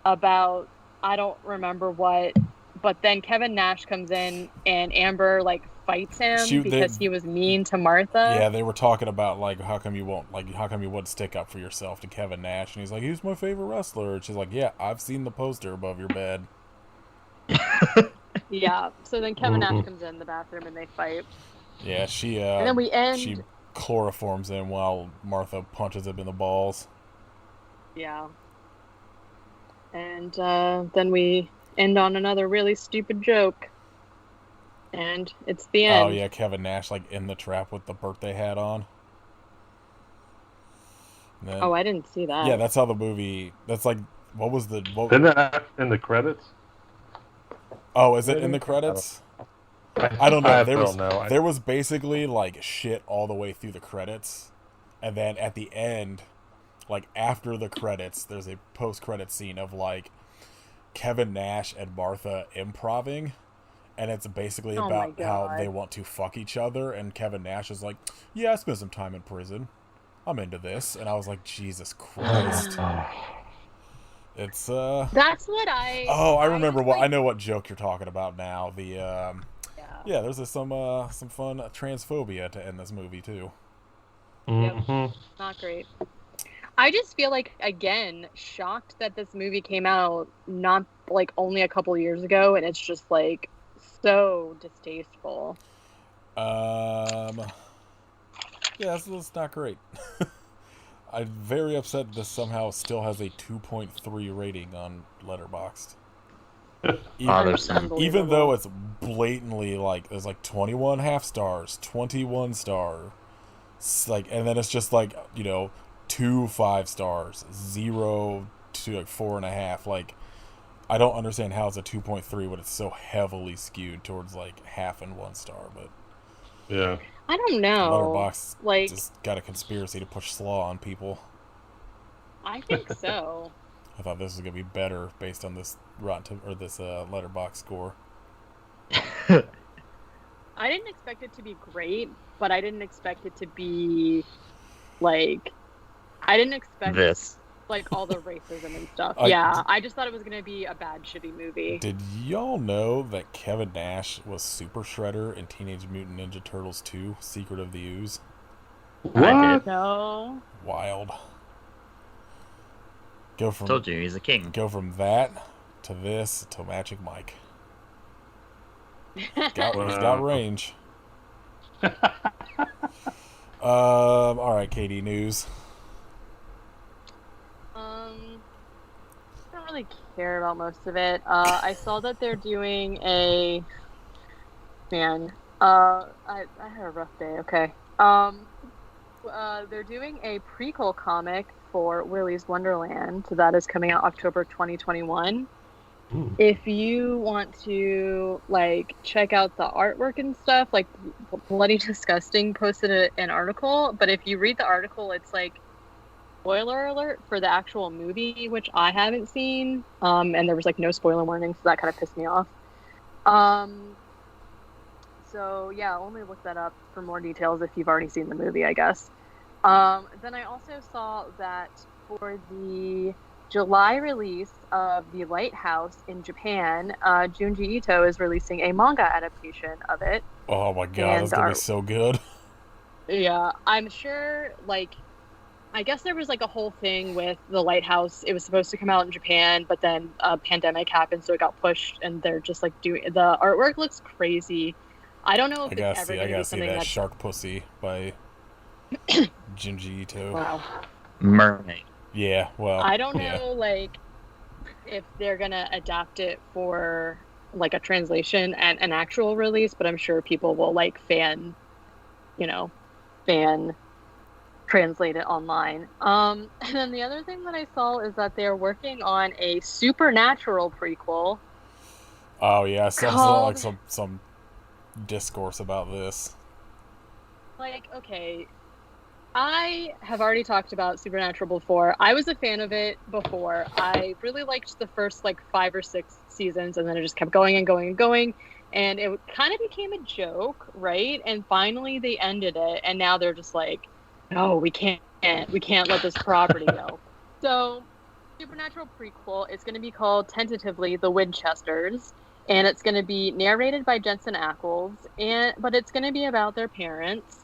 about, I don't remember what, but then Kevin Nash comes in and Amber like fights him because he was mean to Martha. Yeah, they were talking about like how come you wouldn't stick up for yourself to Kevin Nash, and he's like, he's my favorite wrestler. And she's like, yeah, I've seen the poster above your bed. Yeah, so then Kevin Nash comes in the bathroom and they fight. Yeah, and then we end. She chloroforms him while Martha punches him in the balls. Yeah. And then we end on another really stupid joke. And it's the end. Oh, yeah, Kevin Nash, like, in the trap with the birthday hat on. Then, I didn't see that. Yeah, that's how the movie... That's, like, Isn't that in the credits? Oh, is it in the credits? I don't know. There was basically, like, shit all the way through the credits. And then at the end, like, after the credits, there's a post-credit scene of, like, Kevin Nash and Martha improving. And it's basically about how they want to fuck each other. And Kevin Nash is like, yeah, I spent some time in prison. I'm into this. And I was like, Jesus Christ. It's, That's what I... Oh, I remember I know what joke you're talking about now. The, yeah, there's some fun transphobia to end this movie, too. Yep. Not great. I just feel like, again, shocked that this movie came out not, like, only a couple years ago. And it's just, like... so distasteful. Yeah, it's not great. I'm very upset this somehow still has a 2.3 rating on Letterboxd. Even though it's blatantly like there's like 21 half stars, 21 star, like, and then it's just like 2 5 stars, 0 to like 4.5, like. I don't understand how it's a 2.3 when it's so heavily skewed towards like half and 1 star, but yeah. I don't know. Letterboxd Like, just got a conspiracy to push Slaw on people. I think so. I thought this was gonna be better based on this this Letterboxd score. I didn't expect it to be great, but I didn't expect it to be like. I didn't expect This. like all the racism and stuff. I just thought it was gonna be a bad, shitty movie. Did y'all know that Kevin Nash was Super Shredder in Teenage Mutant Ninja Turtles 2: Secret of the Ooze? What? No. Wild. Go from Told you, he's a king. Go from that to this to Magic Mike. He's got range. All right, Katie, news. I don't really care about most of it. I saw that they're doing a. Man, I had a rough day. Okay. They're doing a prequel comic for Willy's Wonderland. So that is coming out October 2021. If you want to like check out the artwork and stuff, like Bloody Disgusting posted an article, but if you read the article, it's like spoiler alert for the actual movie, which I haven't seen, and there was like no spoiler warning, so that kind of pissed me off. So yeah, only look that up for more details if you've already seen the movie, I guess. Then I also saw that for the July release of The Lighthouse in Japan, Junji Ito is releasing a manga adaptation of it. Oh my god, that's gonna be so good. Yeah, I'm sure, like, I guess there was like a whole thing with The Lighthouse. It was supposed to come out in Japan, but then a pandemic happened, so it got pushed, and they're just like doing, the artwork looks crazy. I don't know if it's ever going to be something that Shark Pussy by Junji Ito. Wow. Mermaid. Yeah, well, I don't know, like, if they're gonna adapt it for like a translation and an actual release, but I'm sure people will like fan translate it online. And then the other thing that I saw is that they're working on a Supernatural prequel. Oh yeah, I saw like some discourse about this. Like, okay, I have already talked about Supernatural before. I was a fan of it before. I really liked the first like 5 or 6 seasons, and then it just kept going and going and going, and it kind of became a joke, right? And finally they ended it, and now they're just like, no, we can't let this property go. So Supernatural prequel, it's going to be called tentatively The Winchesters, and it's going to be narrated by Jensen Ackles, but it's going to be about their parents.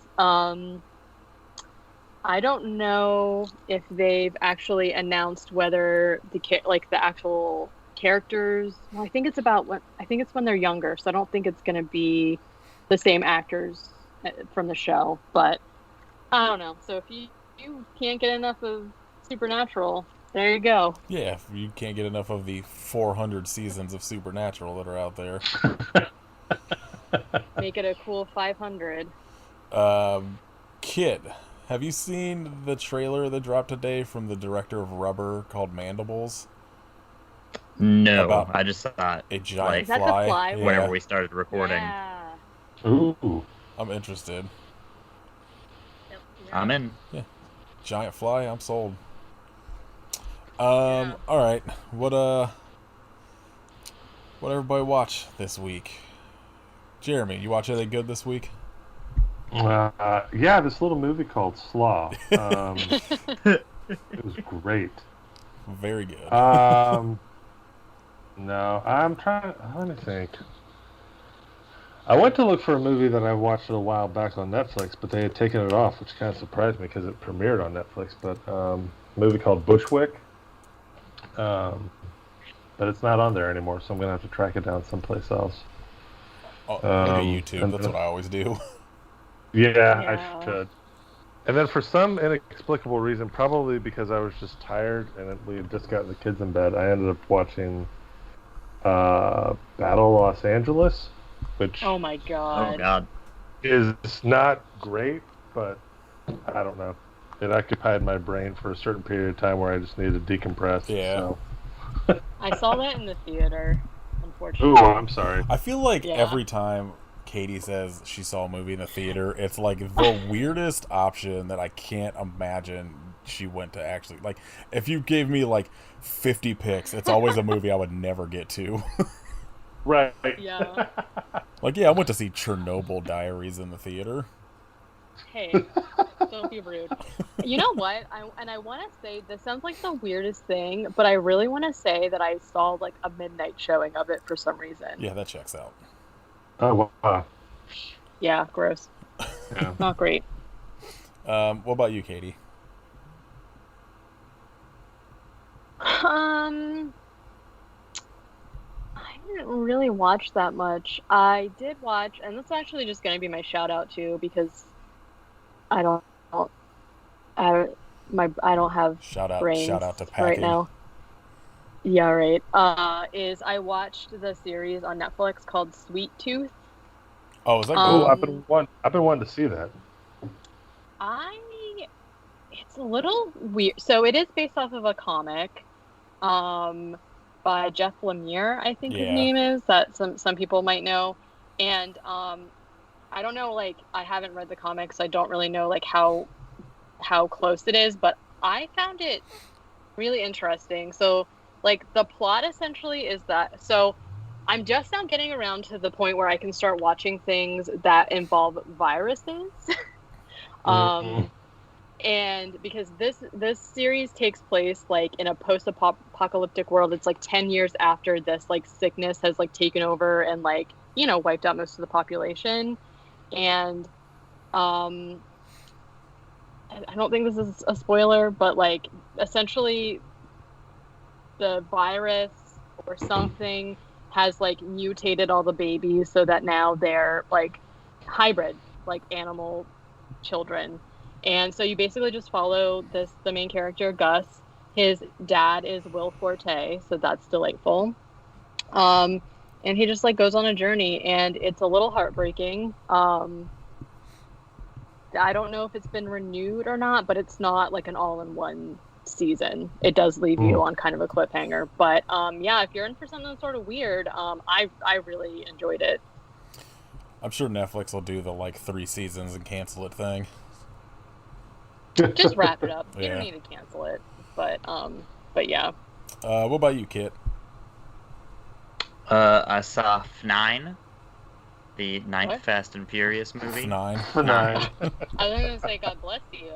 I don't know if they've actually announced whether the actual characters. Well, I think it's when they're younger, so I don't think it's going to be the same actors from the show. But I don't know. So if you can't get enough of Supernatural, there you go. Yeah, if you can't get enough of the 400 seasons of Supernatural that are out there, make it a cool 500. Kid. Have you seen the trailer that dropped today from the director of Rubber called Mandibles? No, I just saw a giant fly. Is that the fly? Yeah. Whenever we started recording. Yeah. Ooh. I'm interested. Yep. I'm in. Yeah. Giant fly, I'm sold. Alright. What everybody watch this week? Jeremy, you watch anything good this week? Yeah, this little movie called Slaw. It was great. Very good. No, I'm trying. Let me think. I went to look for a movie that I watched a while back on Netflix, but they had taken it off, which kind of surprised me because it premiered on Netflix. But a movie called Bushwick. But it's not on there anymore, so I'm gonna have to track it down someplace else. Maybe YouTube. That's what I always do. Yeah, I should. And then for some inexplicable reason, probably because I was just tired and we had just gotten the kids in bed, I ended up watching Battle Los Angeles, which Oh my god. Oh god. is not great, but I don't know. It occupied my brain for a certain period of time where I just needed to decompress. Yeah. I saw that in the theater, unfortunately. Ooh, I'm sorry. I feel like Yeah. every time Katie says she saw a movie in the theater. It's like the weirdest option that I can't imagine she went to actually. Like, if you gave me like 50 picks, it's always a movie I would never get to. Right. Yeah. Like, yeah, I went to see Chernobyl Diaries in the theater. Hey, don't be rude. You know what? I want to say, this sounds like the weirdest thing, but I really want to say that I saw like a midnight showing of it for some reason. Yeah, that checks out. Oh, wow. Yeah, gross. Yeah. Not great. What about you, Katie? I didn't really watch that much. I did watch, and that's actually just going to be my shout out too, because I don't have Shout out brains to Packy. right now. Yeah, right. Is I watched the series on Netflix called Sweet Tooth. Oh, is that Oh, good? I've been wanting to see that. It's a little weird. So it is based off of a comic, by Jeff Lemire, I think his name is, that some people might know. And I don't know, like, I haven't read the comics. I don't really know like how close it is, but I found it really interesting. So like the plot essentially is that, so I'm just now getting around to the point where I can start watching things that involve viruses. And because this series takes place like in a post-apocalyptic world, it's like 10 years after this like sickness has like taken over and like, you know, wiped out most of the population. And I don't think this is a spoiler, but like essentially the virus or something has like mutated all the babies so that now they're like hybrid, like animal children. And so you basically just follow the main character, Gus. His dad is Will Forte, so that's delightful. And he just like goes on a journey, and it's a little heartbreaking. I don't know if it's been renewed or not, but it's not like an all-in-one season. It does leave you on kind of a cliffhanger. But yeah, if you're in for something sort of weird, I really enjoyed it. I'm sure Netflix will do the like 3 seasons and cancel it thing. Just wrap it up. You Yeah. don't need to cancel it. But yeah. What about you, Kit? I saw F9, the ninth What? Fast and Furious movie. 9. For 9. I was gonna say God bless you.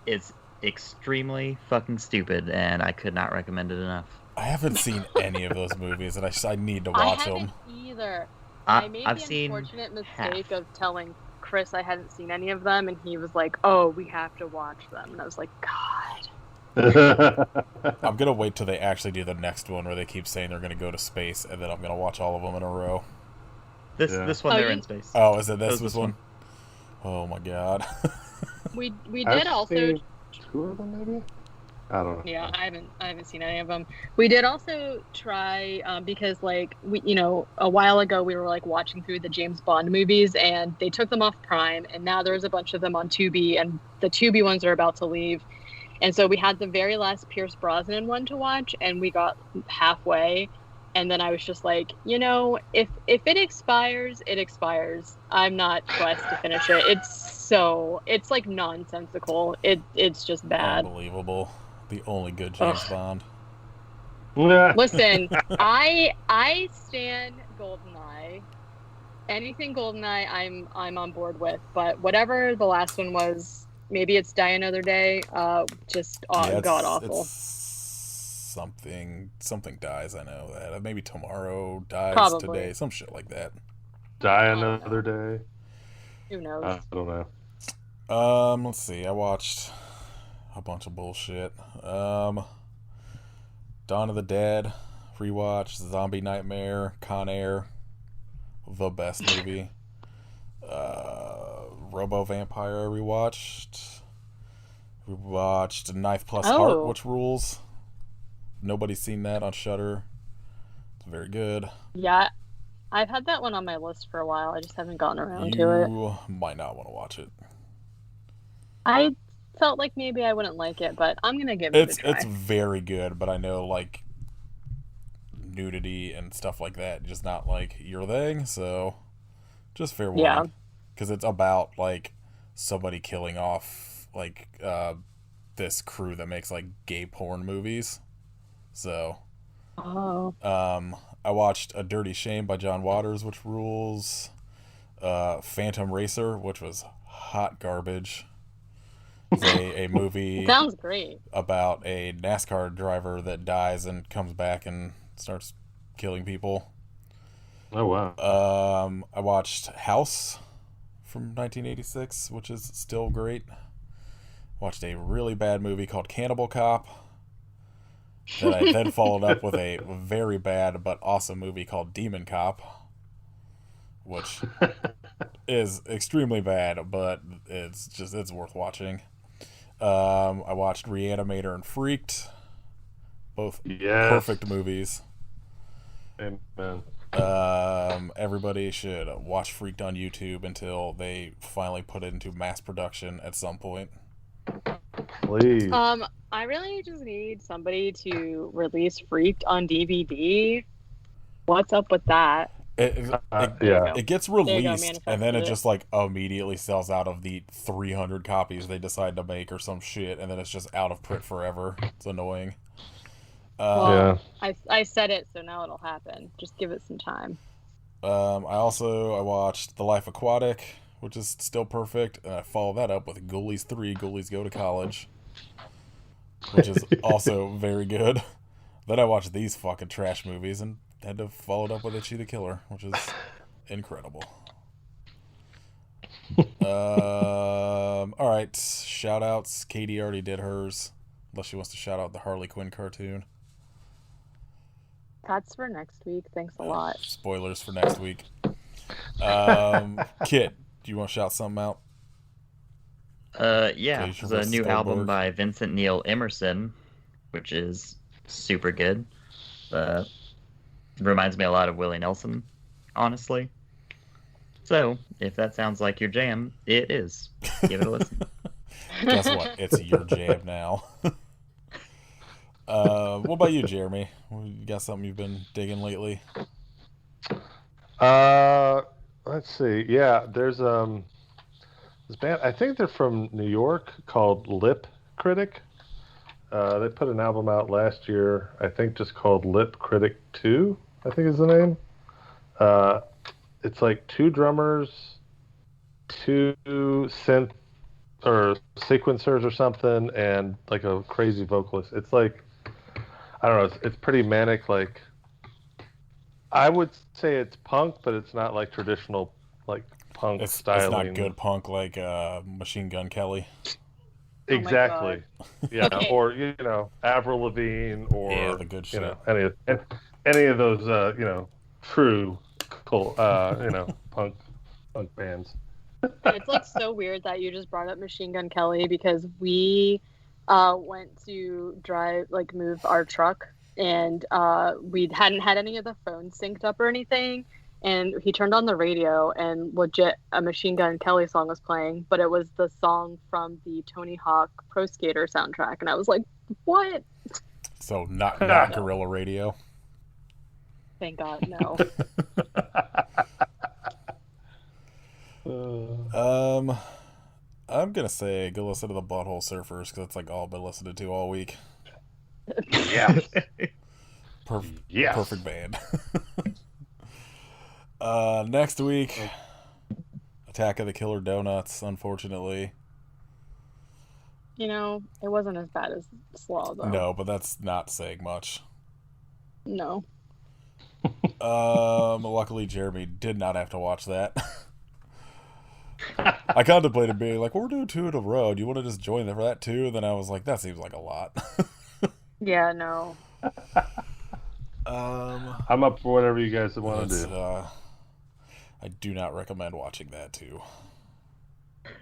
It's extremely fucking stupid, and I could not recommend it enough. I haven't seen any of those movies, and I need to I watch haven't them. either. I made I've the seen unfortunate mistake half. of telling Chris I hadn't seen any of them, and he was like, "Oh, we have to watch them," and I was like, "God." I'm gonna wait till they actually do the next one where they keep saying they're gonna go to space, and then I'm gonna watch all of them in a row. This one, Oh, they're you- in space. Oh, is it this This one? Oh my god. We did I've also. seen 2 of them, maybe? I don't know. Yeah, I haven't seen any of them. We did also try because like a while ago we were like watching through the James Bond movies, and they took them off Prime, and now there's a bunch of them on Tubi, and the Tubi ones are about to leave. And so we had the very last Pierce Brosnan one to watch, and we got halfway, and then I was just like, if it expires, it expires. I'm not blessed to finish it. It's like nonsensical. It's just bad. Unbelievable. The only good James Bond. Listen, I stand GoldenEye. Anything GoldenEye, I'm on board with. But whatever the last one was, maybe it's Die Another Day. Just god awful. Something dies. I know that. Maybe tomorrow dies Probably. today. Some shit like that. Die Another Day? Who knows? I don't know. Let's see. I watched a bunch of bullshit. Dawn of the Dead, rewatch. Zombie Nightmare, Con Air, the best movie. Robo Vampire, I rewatched. Knife Plus Heart, which rules. Nobody's seen that on Shudder. It's very good. Yeah, I've had that one on my list for a while. I just haven't gotten around to it. You might not want to watch it. I felt like maybe I wouldn't like it, but I'm gonna give it a try. It's very good, but I know like nudity and stuff like that just not like your thing. So just fair warning. Yeah. Because it's about like somebody killing off like this crew that makes like gay porn movies. So Oh. I watched A Dirty Shame by John Waters, which rules. Phantom Racer, which was hot garbage. It's a movie Sounds great. about a NASCAR driver that dies and comes back and starts killing people. Oh wow. I watched House from 1986, which is still great. Watched a really bad movie called Cannibal Cop that I then followed up with a very bad but awesome movie called Demon Cop, which is extremely bad, but it's worth watching. I watched Reanimator and Freaked, both perfect movies. Amen. Everybody should watch Freaked on YouTube until they finally put it into mass production at some point. Please. I really just need somebody to release Freaked on DVD. What's up with that? It gets released manifest and then it it. just like immediately sells out of the 300 copies they decide to make or some shit, and then it's just out of print forever. It's annoying. Well, I said it, so now it'll happen. Just give it some time. I watched The Life Aquatic, which is still perfect, and I followed that up with Ghoulies 3, Ghoulies Go to College, which is also very good. Then I watched these fucking trash movies and had to follow it up with Itchy the Killer, which is incredible. Alright, shout outs. Katie already did hers, unless she wants to shout out the Harley Quinn cartoon. That's for next week. Thanks a lot. Spoilers for next week. Kit, do you want to shout something out? Yeah, Glacier there's a vs. new album Goldberg. by Vincent Neil Emerson, which is super good. Reminds me a lot of Willie Nelson, honestly. So, if that sounds like your jam, it is. Give it a listen. Guess what? It's your jam now. What about you, Jeremy? You got something you've been digging lately? Let's see. Yeah, there's this band. I think they're from New York called Lip Critic. They put an album out last year, I think, just called Lip Critic 2, I think is the name. It's like 2 drummers, 2 synth or sequencers or something, and like a crazy vocalist. It's like, I don't know, it's pretty manic. Like, I would say it's punk, but it's not like traditional like punk styling. It's not good punk like Machine Gun Kelly. Exactly. Yeah, Okay. or Avril Lavigne, or the good shit. Any of those true cool punk bands. It's like so weird that you just brought up Machine Gun Kelly, because we went to move our truck, and we hadn't had any of the phones synced up or anything, and he turned on the radio and legit a Machine Gun Kelly song was playing, but it was the song from the Tony Hawk Pro Skater soundtrack, and I was like, what? So not Guerrilla Radio. Thank God, no. I'm gonna say go listen to the Butthole Surfers, because that's like all I've been listening to all week. Yeah. Perfect band. Next week, Attack of the Killer Donuts, unfortunately. It wasn't as bad as Slaw, though. No, but that's not saying much. No. Luckily Jeremy did not have to watch that. I contemplated being like, well, we're doing 2 in a row. Do you want to just join them for that too? And then I was like, that seems like a lot. Yeah, no. I'm up for whatever you guys want to do. I do not recommend watching that too.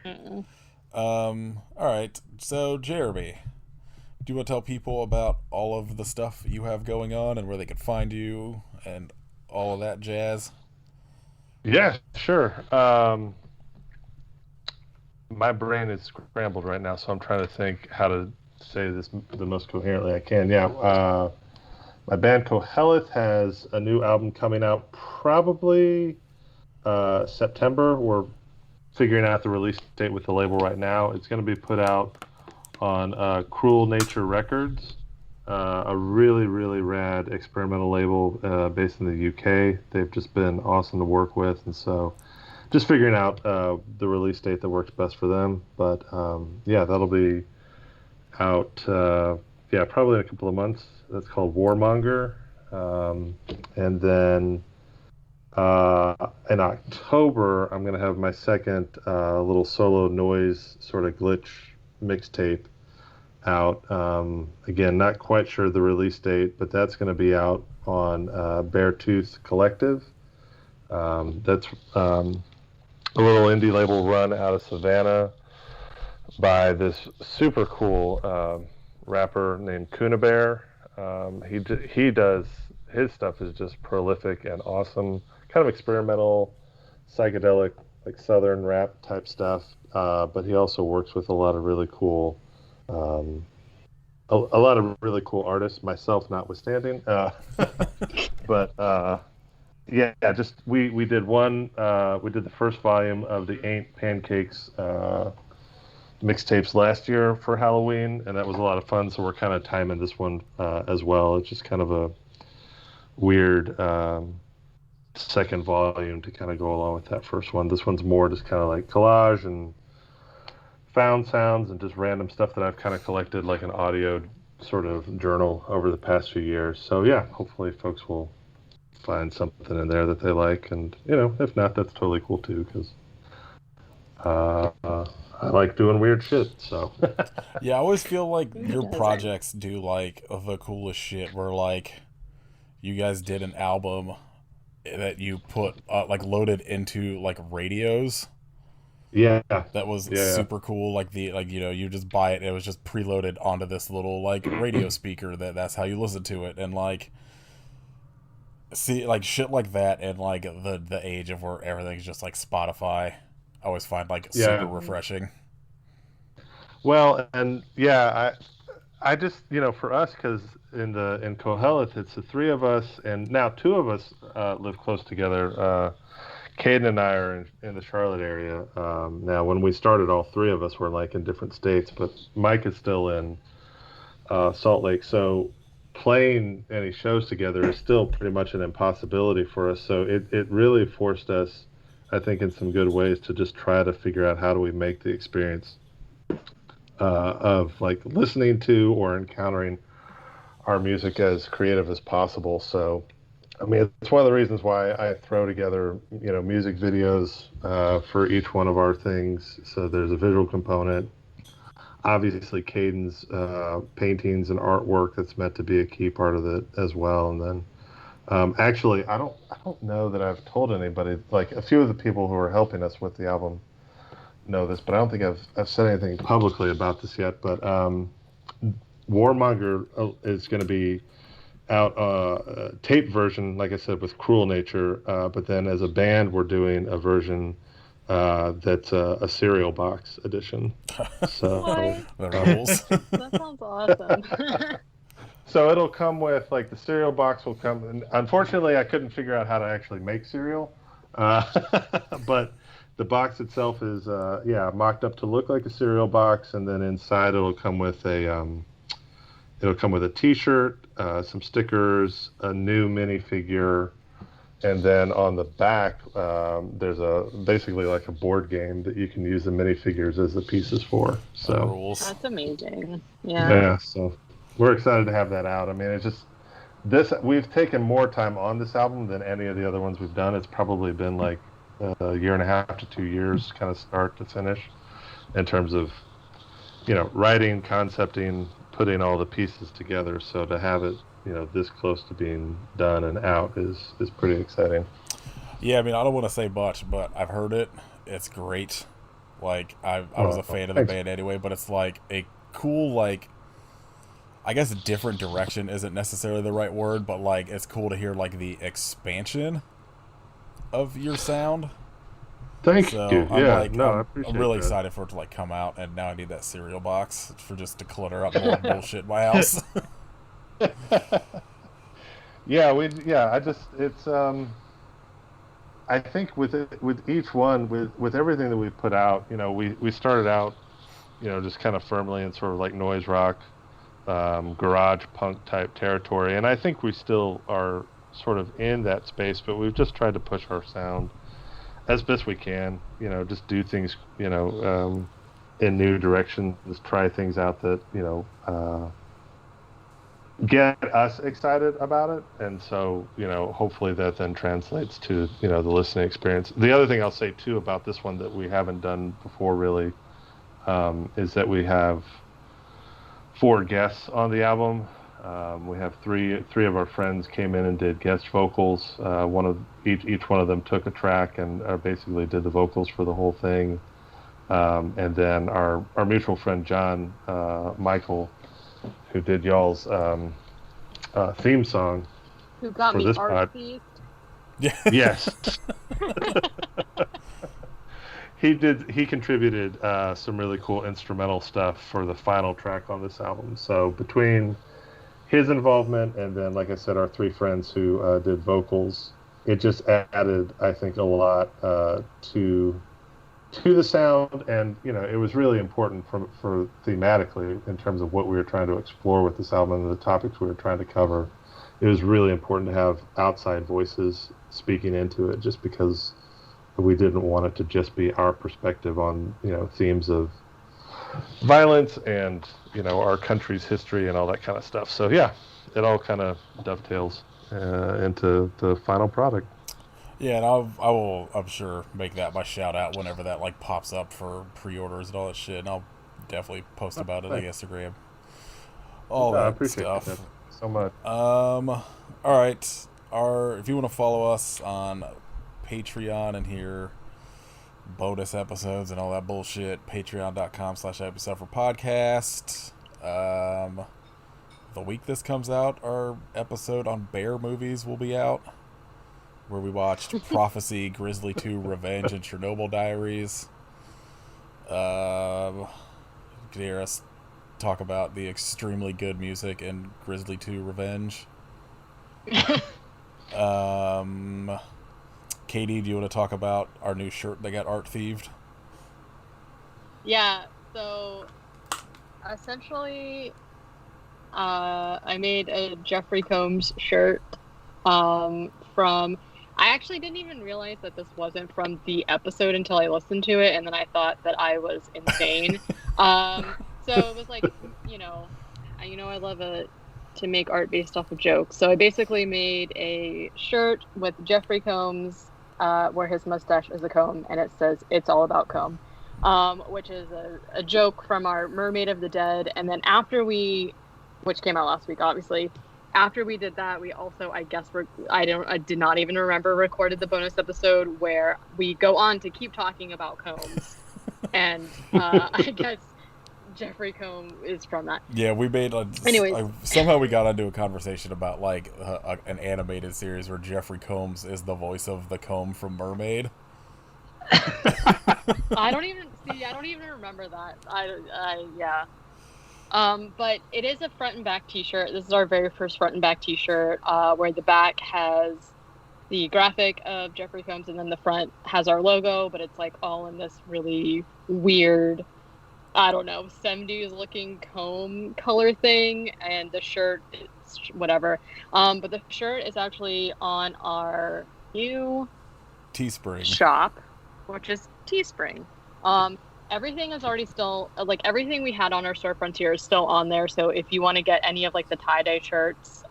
Mm-mm. Alright, so Jeremy, do you want to tell people about all of the stuff you have going on and where they can find you and all of that jazz? Yeah, sure. My brain is scrambled right now, so I'm trying to think how to say this the most coherently I can. Yeah. My band Qoheleth has a new album coming out probably September. We're figuring out the release date with the label right now. It's going to be put out on Cruel Nature Records, a really, really rad experimental label based in the UK. They've just been awesome to work with, and so just figuring out the release date that works best for them. But yeah, that'll be out probably in a couple of months. That's called Warmonger. And then in October, I'm going to have my second little solo noise sort of glitch mixtape out. Again, not quite sure the release date, but that's going to be out on Beartooth Collective. That's a little indie label run out of Savannah by this super cool rapper named Kuna Bear. He does, his stuff is just prolific and awesome, kind of experimental, psychedelic, like southern rap type stuff. But he also works with a lot of really cool, a lot of really cool artists, myself notwithstanding. But yeah, just we did the first volume of the Ain't Pancakes mixtapes last year for Halloween, and that was a lot of fun. So we're kind of timing this one as well. It's just kind of a weird second volume to kind of go along with that first one. This one's more just kind of like collage and found sounds and just random stuff that I've kind of collected, like an audio sort of journal over the past few years. So yeah, hopefully folks will find something in there that they like, and if not, that's totally cool too, because I like doing weird shit. So yeah, I always feel like your projects do like the coolest shit, where like you guys did an album that you put like loaded into like radios. Yeah, that was super cool. Like you just buy it. It was just preloaded onto this little like radio speaker. That's how you listen to it. And like, see, like shit like that, and like the age of where everything's just like Spotify, I always find like super refreshing. Well, and yeah, I just for us, because in Qoheleth, it's the three of us, and now two of us live close together. Caden and I are in the Charlotte area. Now, when we started, all three of us were like in different states, but Mike is still in Salt Lake. So playing any shows together is still pretty much an impossibility for us. So it really forced us, I think, in some good ways, to just try to figure out how do we make the experience of like listening to or encountering our music as creative as possible. So I mean, it's one of the reasons why I throw together, music videos for each one of our things. So there's a visual component. Obviously, Caden's paintings and artwork that's meant to be a key part of it as well. And then, actually, I don't know that I've told anybody. Like a few of the people who are helping us with the album know this, but I don't think I've said anything publicly about this yet. But Warmonger is going to be out a tape version, like I said, with Cruel Nature, but then as a band we're doing a version that's a cereal box edition. So that sounds awesome. So it'll come with, like, the cereal box will come, and unfortunately I couldn't figure out how to actually make cereal, but the box itself is mocked up to look like a cereal box, and then inside it'll come with a t-shirt, some stickers, a new minifigure, and then on the back there's basically like a board game that you can use the minifigures as the pieces for. So that's amazing. Yeah, so we're excited to have that out. I mean, it's just we've taken more time on this album than any of the other ones we've done. It's probably been like a year and a half to 2 years, kind of start to finish, in terms of writing, concepting, putting all the pieces together. So to have it, this close to being done and out is pretty exciting. Yeah, I mean, I don't want to say much, but I've heard it. It's great. Like, I was a fan of the band anyway, but it's like a cool, like, I guess different direction isn't necessarily the right word, but like it's cool to hear like the expansion of your sound. Thank you. I appreciate I'm really that. excited for it to like come out, and now I need that cereal box for just to clutter up more bullshit in my house. I think with each one, with everything that we've put out, we started out, just kind of firmly in sort of like noise rock, garage punk type territory, and I think we still are sort of in that space, but we've just tried to push our sound as best we can, just do things, in new directions, try things out that, get us excited about it. And so, hopefully that then translates to, the listening experience. The other thing I'll say too about this one that we haven't done before really, is that we have 4 guests on the album. We have three of our friends came in and did guest vocals. Each one of them took a track and basically did the vocals for the whole thing. And then our mutual friend John Michael, who did y'all's theme song, who got for me this art pod. thief. Yes. He contributed some really cool instrumental stuff for the final track on this album. So between his involvement and then, like I said, our 3 friends who did vocals, it just added, I think, a lot to the sound. And it was really important for thematically in terms of what we were trying to explore with this album and the topics we were trying to cover. It was really important to have outside voices speaking into it, just because we didn't want it to just be our perspective on themes of violence and our country's history and all that kind of stuff. So yeah, it all kind of dovetails into the final product. Yeah, and I will, I'm sure, make that my shout out whenever that like pops up for pre-orders and all that shit, and I'll definitely post about it on Instagram. All I that appreciate stuff. that so much. All right. If you want to follow us on Patreon and hear bonus episodes and all that bullshit, patreon.com/episode4podcast. The week this comes out, our episode on bear movies will be out, where we watched Prophecy, Grizzly 2, Revenge, and Chernobyl Diaries. You can hear us talk about the extremely good music in Grizzly 2, Revenge. Katie, do you want to talk about our new shirt that got art thieved? Yeah, so essentially, I made a Jeffrey Combs shirt from... I actually didn't even realize that this wasn't from the episode until I listened to it, and then I thought that I was insane. So it was like, I love to make art based off of jokes. So I basically made a shirt with Jeffrey Combs, where his mustache is a comb, and it says, "It's all about comb," which is a joke from our Mermaid of the Dead. And then which came out last week, obviously, after we did that, we also, I did not even remember, recorded the bonus episode where we go on to keep talking about combs. And I guess Jeffrey Combs is from that. Yeah, we made anyways. Somehow we got into a conversation about like an animated series where Jeffrey Combs is the voice of the comb from Mermaid. I don't even remember that. Yeah. But it is a front and back t-shirt. This is our very first front and back t-shirt, where the back has the graphic of Jeffrey Combs and then the front has our logo, but it's like all in this really weird, I don't know, 70s looking comb color thing, and the shirt is whatever. But the shirt is actually on our new Teespring shop, which is Teespring. Everything is already still, like, everything we had on our store Frontier is still on there. So if you want to get any of like the tie-dye shirts,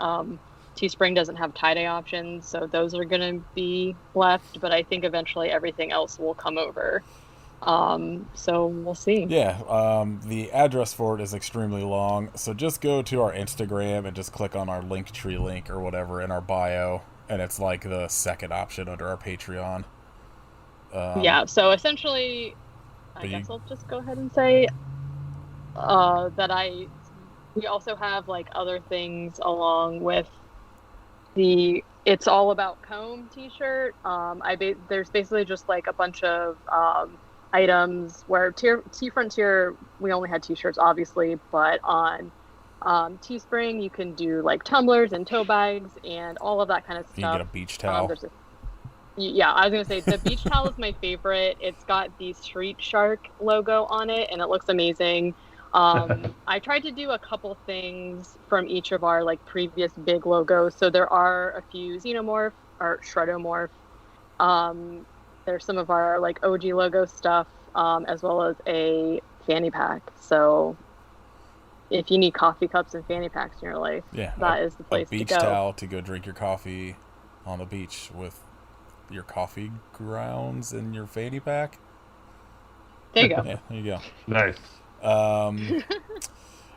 Teespring doesn't have tie-dye options, so those are going to be left. But I think eventually everything else will come over. So we'll see. Yeah, the address for it is extremely long, so just go to our Instagram and just click on our Linktree link or whatever in our bio, and it's like the second option under our Patreon. Yeah, so essentially, I guess I'll just go ahead and say that we also have like other things along with the It's All About Comb t-shirt. There's basically just like a bunch of items where T-Frontier, we only had t-shirts obviously, but on Teespring. You can do like tumblers and tote bags and all of that kind of stuff. You can get a beach towel. Yeah, I was gonna say the beach towel is my favorite. It's got the Street Shark logo on it, and it looks amazing. I tried to do a couple things from each of our like previous big logos. So there are a few Xenomorph or Shredomorph. There's some of our like OG logo stuff, as well as a fanny pack. So if you need coffee cups and fanny packs in your life, that is the place to go. A beach towel to go drink your coffee on the beach with your coffee grounds in your fanny pack. There you go. Yeah, there you go. Nice.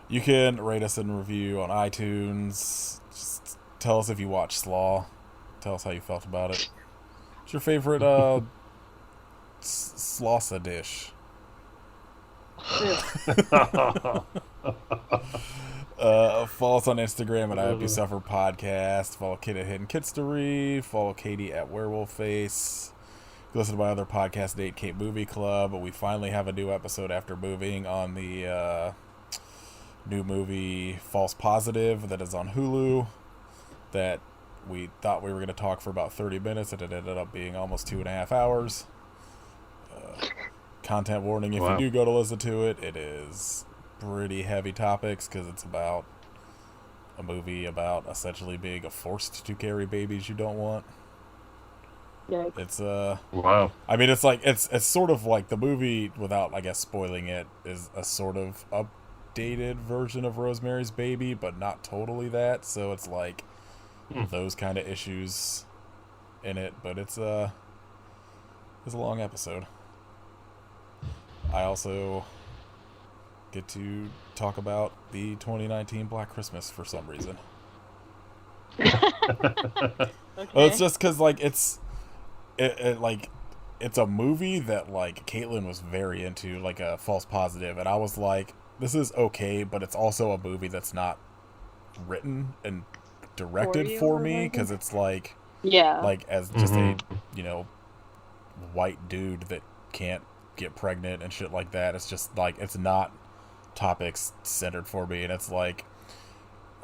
You can rate us and review on iTunes. Just tell us if you watch Slaw. Tell us how you felt about it. What's your favorite slawsa dish? Follow us on Instagram at I Hope You Suffer Podcast. Follow Kid at Hidden Kidstery. Follow Katie at Werewolf Face. Listen to my other podcast, Date Cape Movie Club. We finally have a new episode after moving on the new movie False Positive that is on Hulu. That we thought we were going to talk for about 30 minutes, and it ended up being almost 2.5 hours. Content warning: if you do go to listen to it, it is pretty heavy topics because it's about a movie about essentially being forced to carry babies you don't want. Yikes. It's wow. I mean, it's like it's sort of like the movie, without I guess spoiling it, is a sort of updated version of Rosemary's Baby, but not totally that. So it's like those kind of issues in it, but it's a long episode. I also get to talk about the 2019 Black Christmas for some reason. Okay. Well, it's just because like it's a movie that like Caitlin was very into, like a False Positive, and I was like, this is okay, but it's also a movie that's not written and directed for me because it's like as just a white dude that can't get pregnant and shit like that. It's just like it's not topics centered for me, and it's like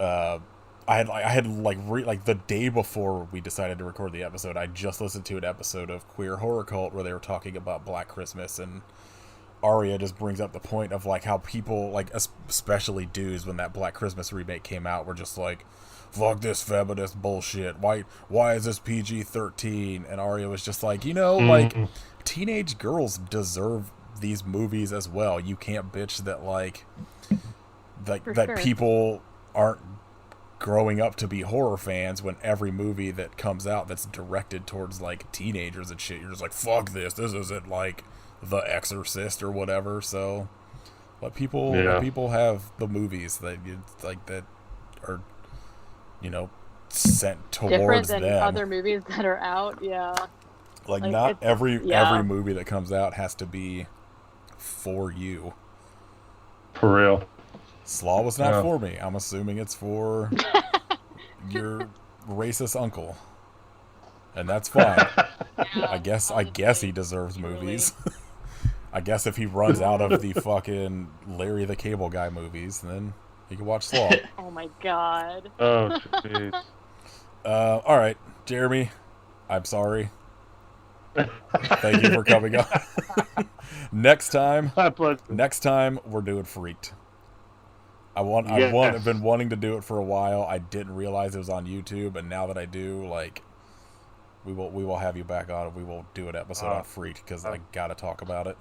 I had the day before we decided to record the episode, I just listened to an episode of Queer Horror Cult where they were talking about Black Christmas, and Aria just brings up the point of like how people, like especially dudes, when that Black Christmas remake came out, were just like, fuck this feminist bullshit. Why is this PG-13? And Aria was just like, like teenage girls deserve these movies as well. You can't bitch that that people aren't growing up to be horror fans when every movie that comes out that's directed towards like teenagers and shit, you're just like, fuck this isn't like The Exorcist or whatever. So let people have the movies that that are sent towards different than them. other movies that are out. Like not every movie that comes out has to be for you. For real. Slaw was not for me. I'm assuming it's for your racist uncle, and that's fine. I guess he deserves movies. I guess if he runs out of the fucking Larry the Cable Guy movies, then he can watch Slaw. Oh my god. Oh jeez. All right, Jeremy, I'm sorry. Thank you for coming on. Next time we're doing Freaked. I've been wanting to do it for a while. I didn't realize it was on YouTube, and now that I do, like, we will have you back on. We will do an episode on Freaked because I gotta talk about it.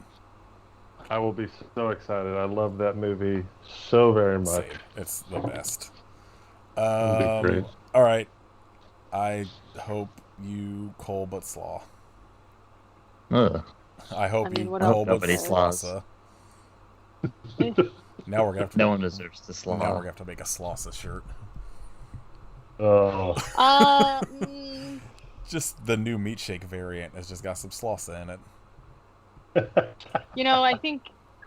I will be so excited. I love that movie so very much. Same. It's the best. It'll be great. All right. I hope you Cole but Slaw. I hope you Cole but slawsa. Now we're gonna have to. No one deserves the slaw. Now we're gonna have to make a slawsa shirt. Oh. Just the new meat shake variant has just got some slawsa in it. I think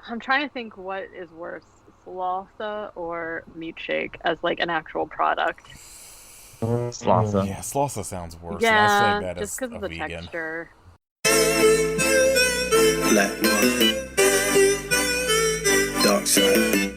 I'm trying to think what is worse, slawsa or meat shake as like an actual product. Slawsa. Yeah, slawsa sounds worse. Yeah, I say that just because of the vegan. texture. Black one, dark side.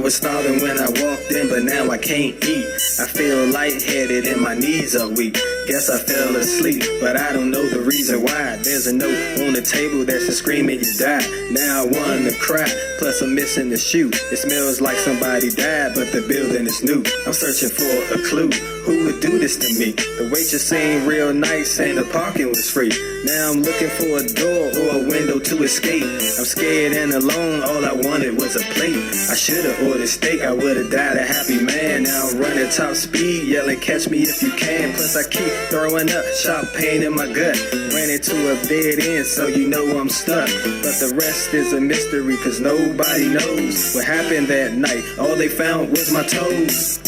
was starving when I walked in, but now I can't eat. I feel lightheaded and my knees are weak. Guess I fell asleep, but I don't know the reason why. There's a note on the table that says screaming you died. Now I wanna cry, plus I'm missing the shoe. It smells like somebody died, but the building is new. I'm searching for a clue. Who would do this to me? The waitress seemed real nice and the parking was free. Now I'm looking for a door or a window to escape. I'm scared and alone, all I wanted was a plate. I should've ordered steak, I would've died a happy man. Now I'm running top speed, yelling catch me if you can. Plus I keep throwing up, sharp pain in my gut. Ran into a dead end, so you know I'm stuck. But the rest is a mystery, cause nobody knows what happened that night. All they found was my toes.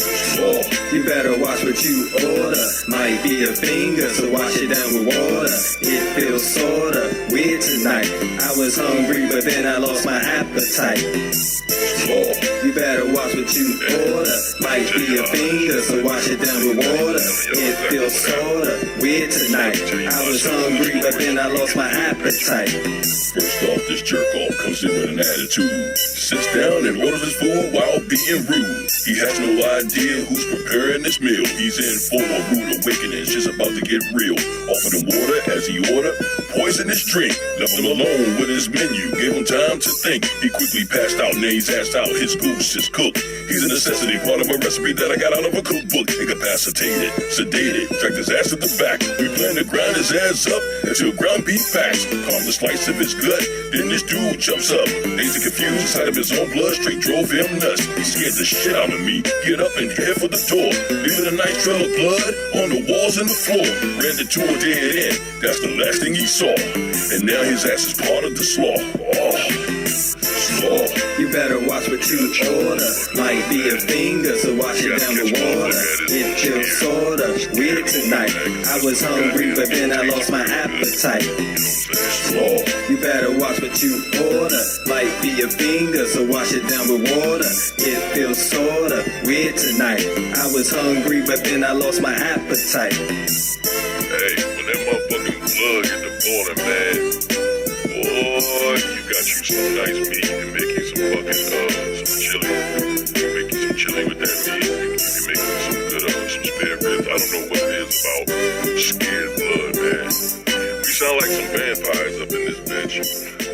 Oh, you better watch what you order. Might be a finger, so wash it down with water. It feels sorta weird tonight. I was hungry, but then I lost my appetite. Oh, you better watch what you order. Might be a finger, so wash it down with water. It feels sorta weird tonight. I was hungry, but then I lost my appetite. First off, this jerk-off comes in with an attitude. Sits down and orders his food while being rude. He has no idea who's preparing this meal. He's in for a rude awakening. Shit's about to get real. Offered him water as he ordered poisonous drink. Left him alone with his menu. Gave him time to think. He quickly passed out and then he's asked out. His goose is cooked. He's a necessity, part of a recipe that I got out of a cookbook. Incapacitated, sedated, dragged his ass to the back. We plan to grind his ass up until ground beef packs. Carve the slice of his gut, then this dude jumps up. Dazed and confused inside of his own blood, straight drove him nuts. He scared the shit out of me. Get up and head for the door. Leaving a nice trail of blood on the walls and the floor. Ran into a dead end, that's the last thing he saw. And now his ass is part of the slaw. Oh. Slaw. You better watch what you order. Might be a finger, so wash it down with water. It feels sorta weird tonight. I was hungry, but then I lost my appetite. You better watch what you order. Might be a finger, so wash it down with water. It feels sorta weird tonight. I was hungry, but then I lost my appetite. Hey, when that motherfucking blood hit the border, man, boy, you got you some nice meat and make you some fucking, some chili. Make you some chili with that meat. You can make you some good, some spare ribs. I don't know what it is about scared blood, man. We sound like some vampires up in this bitch.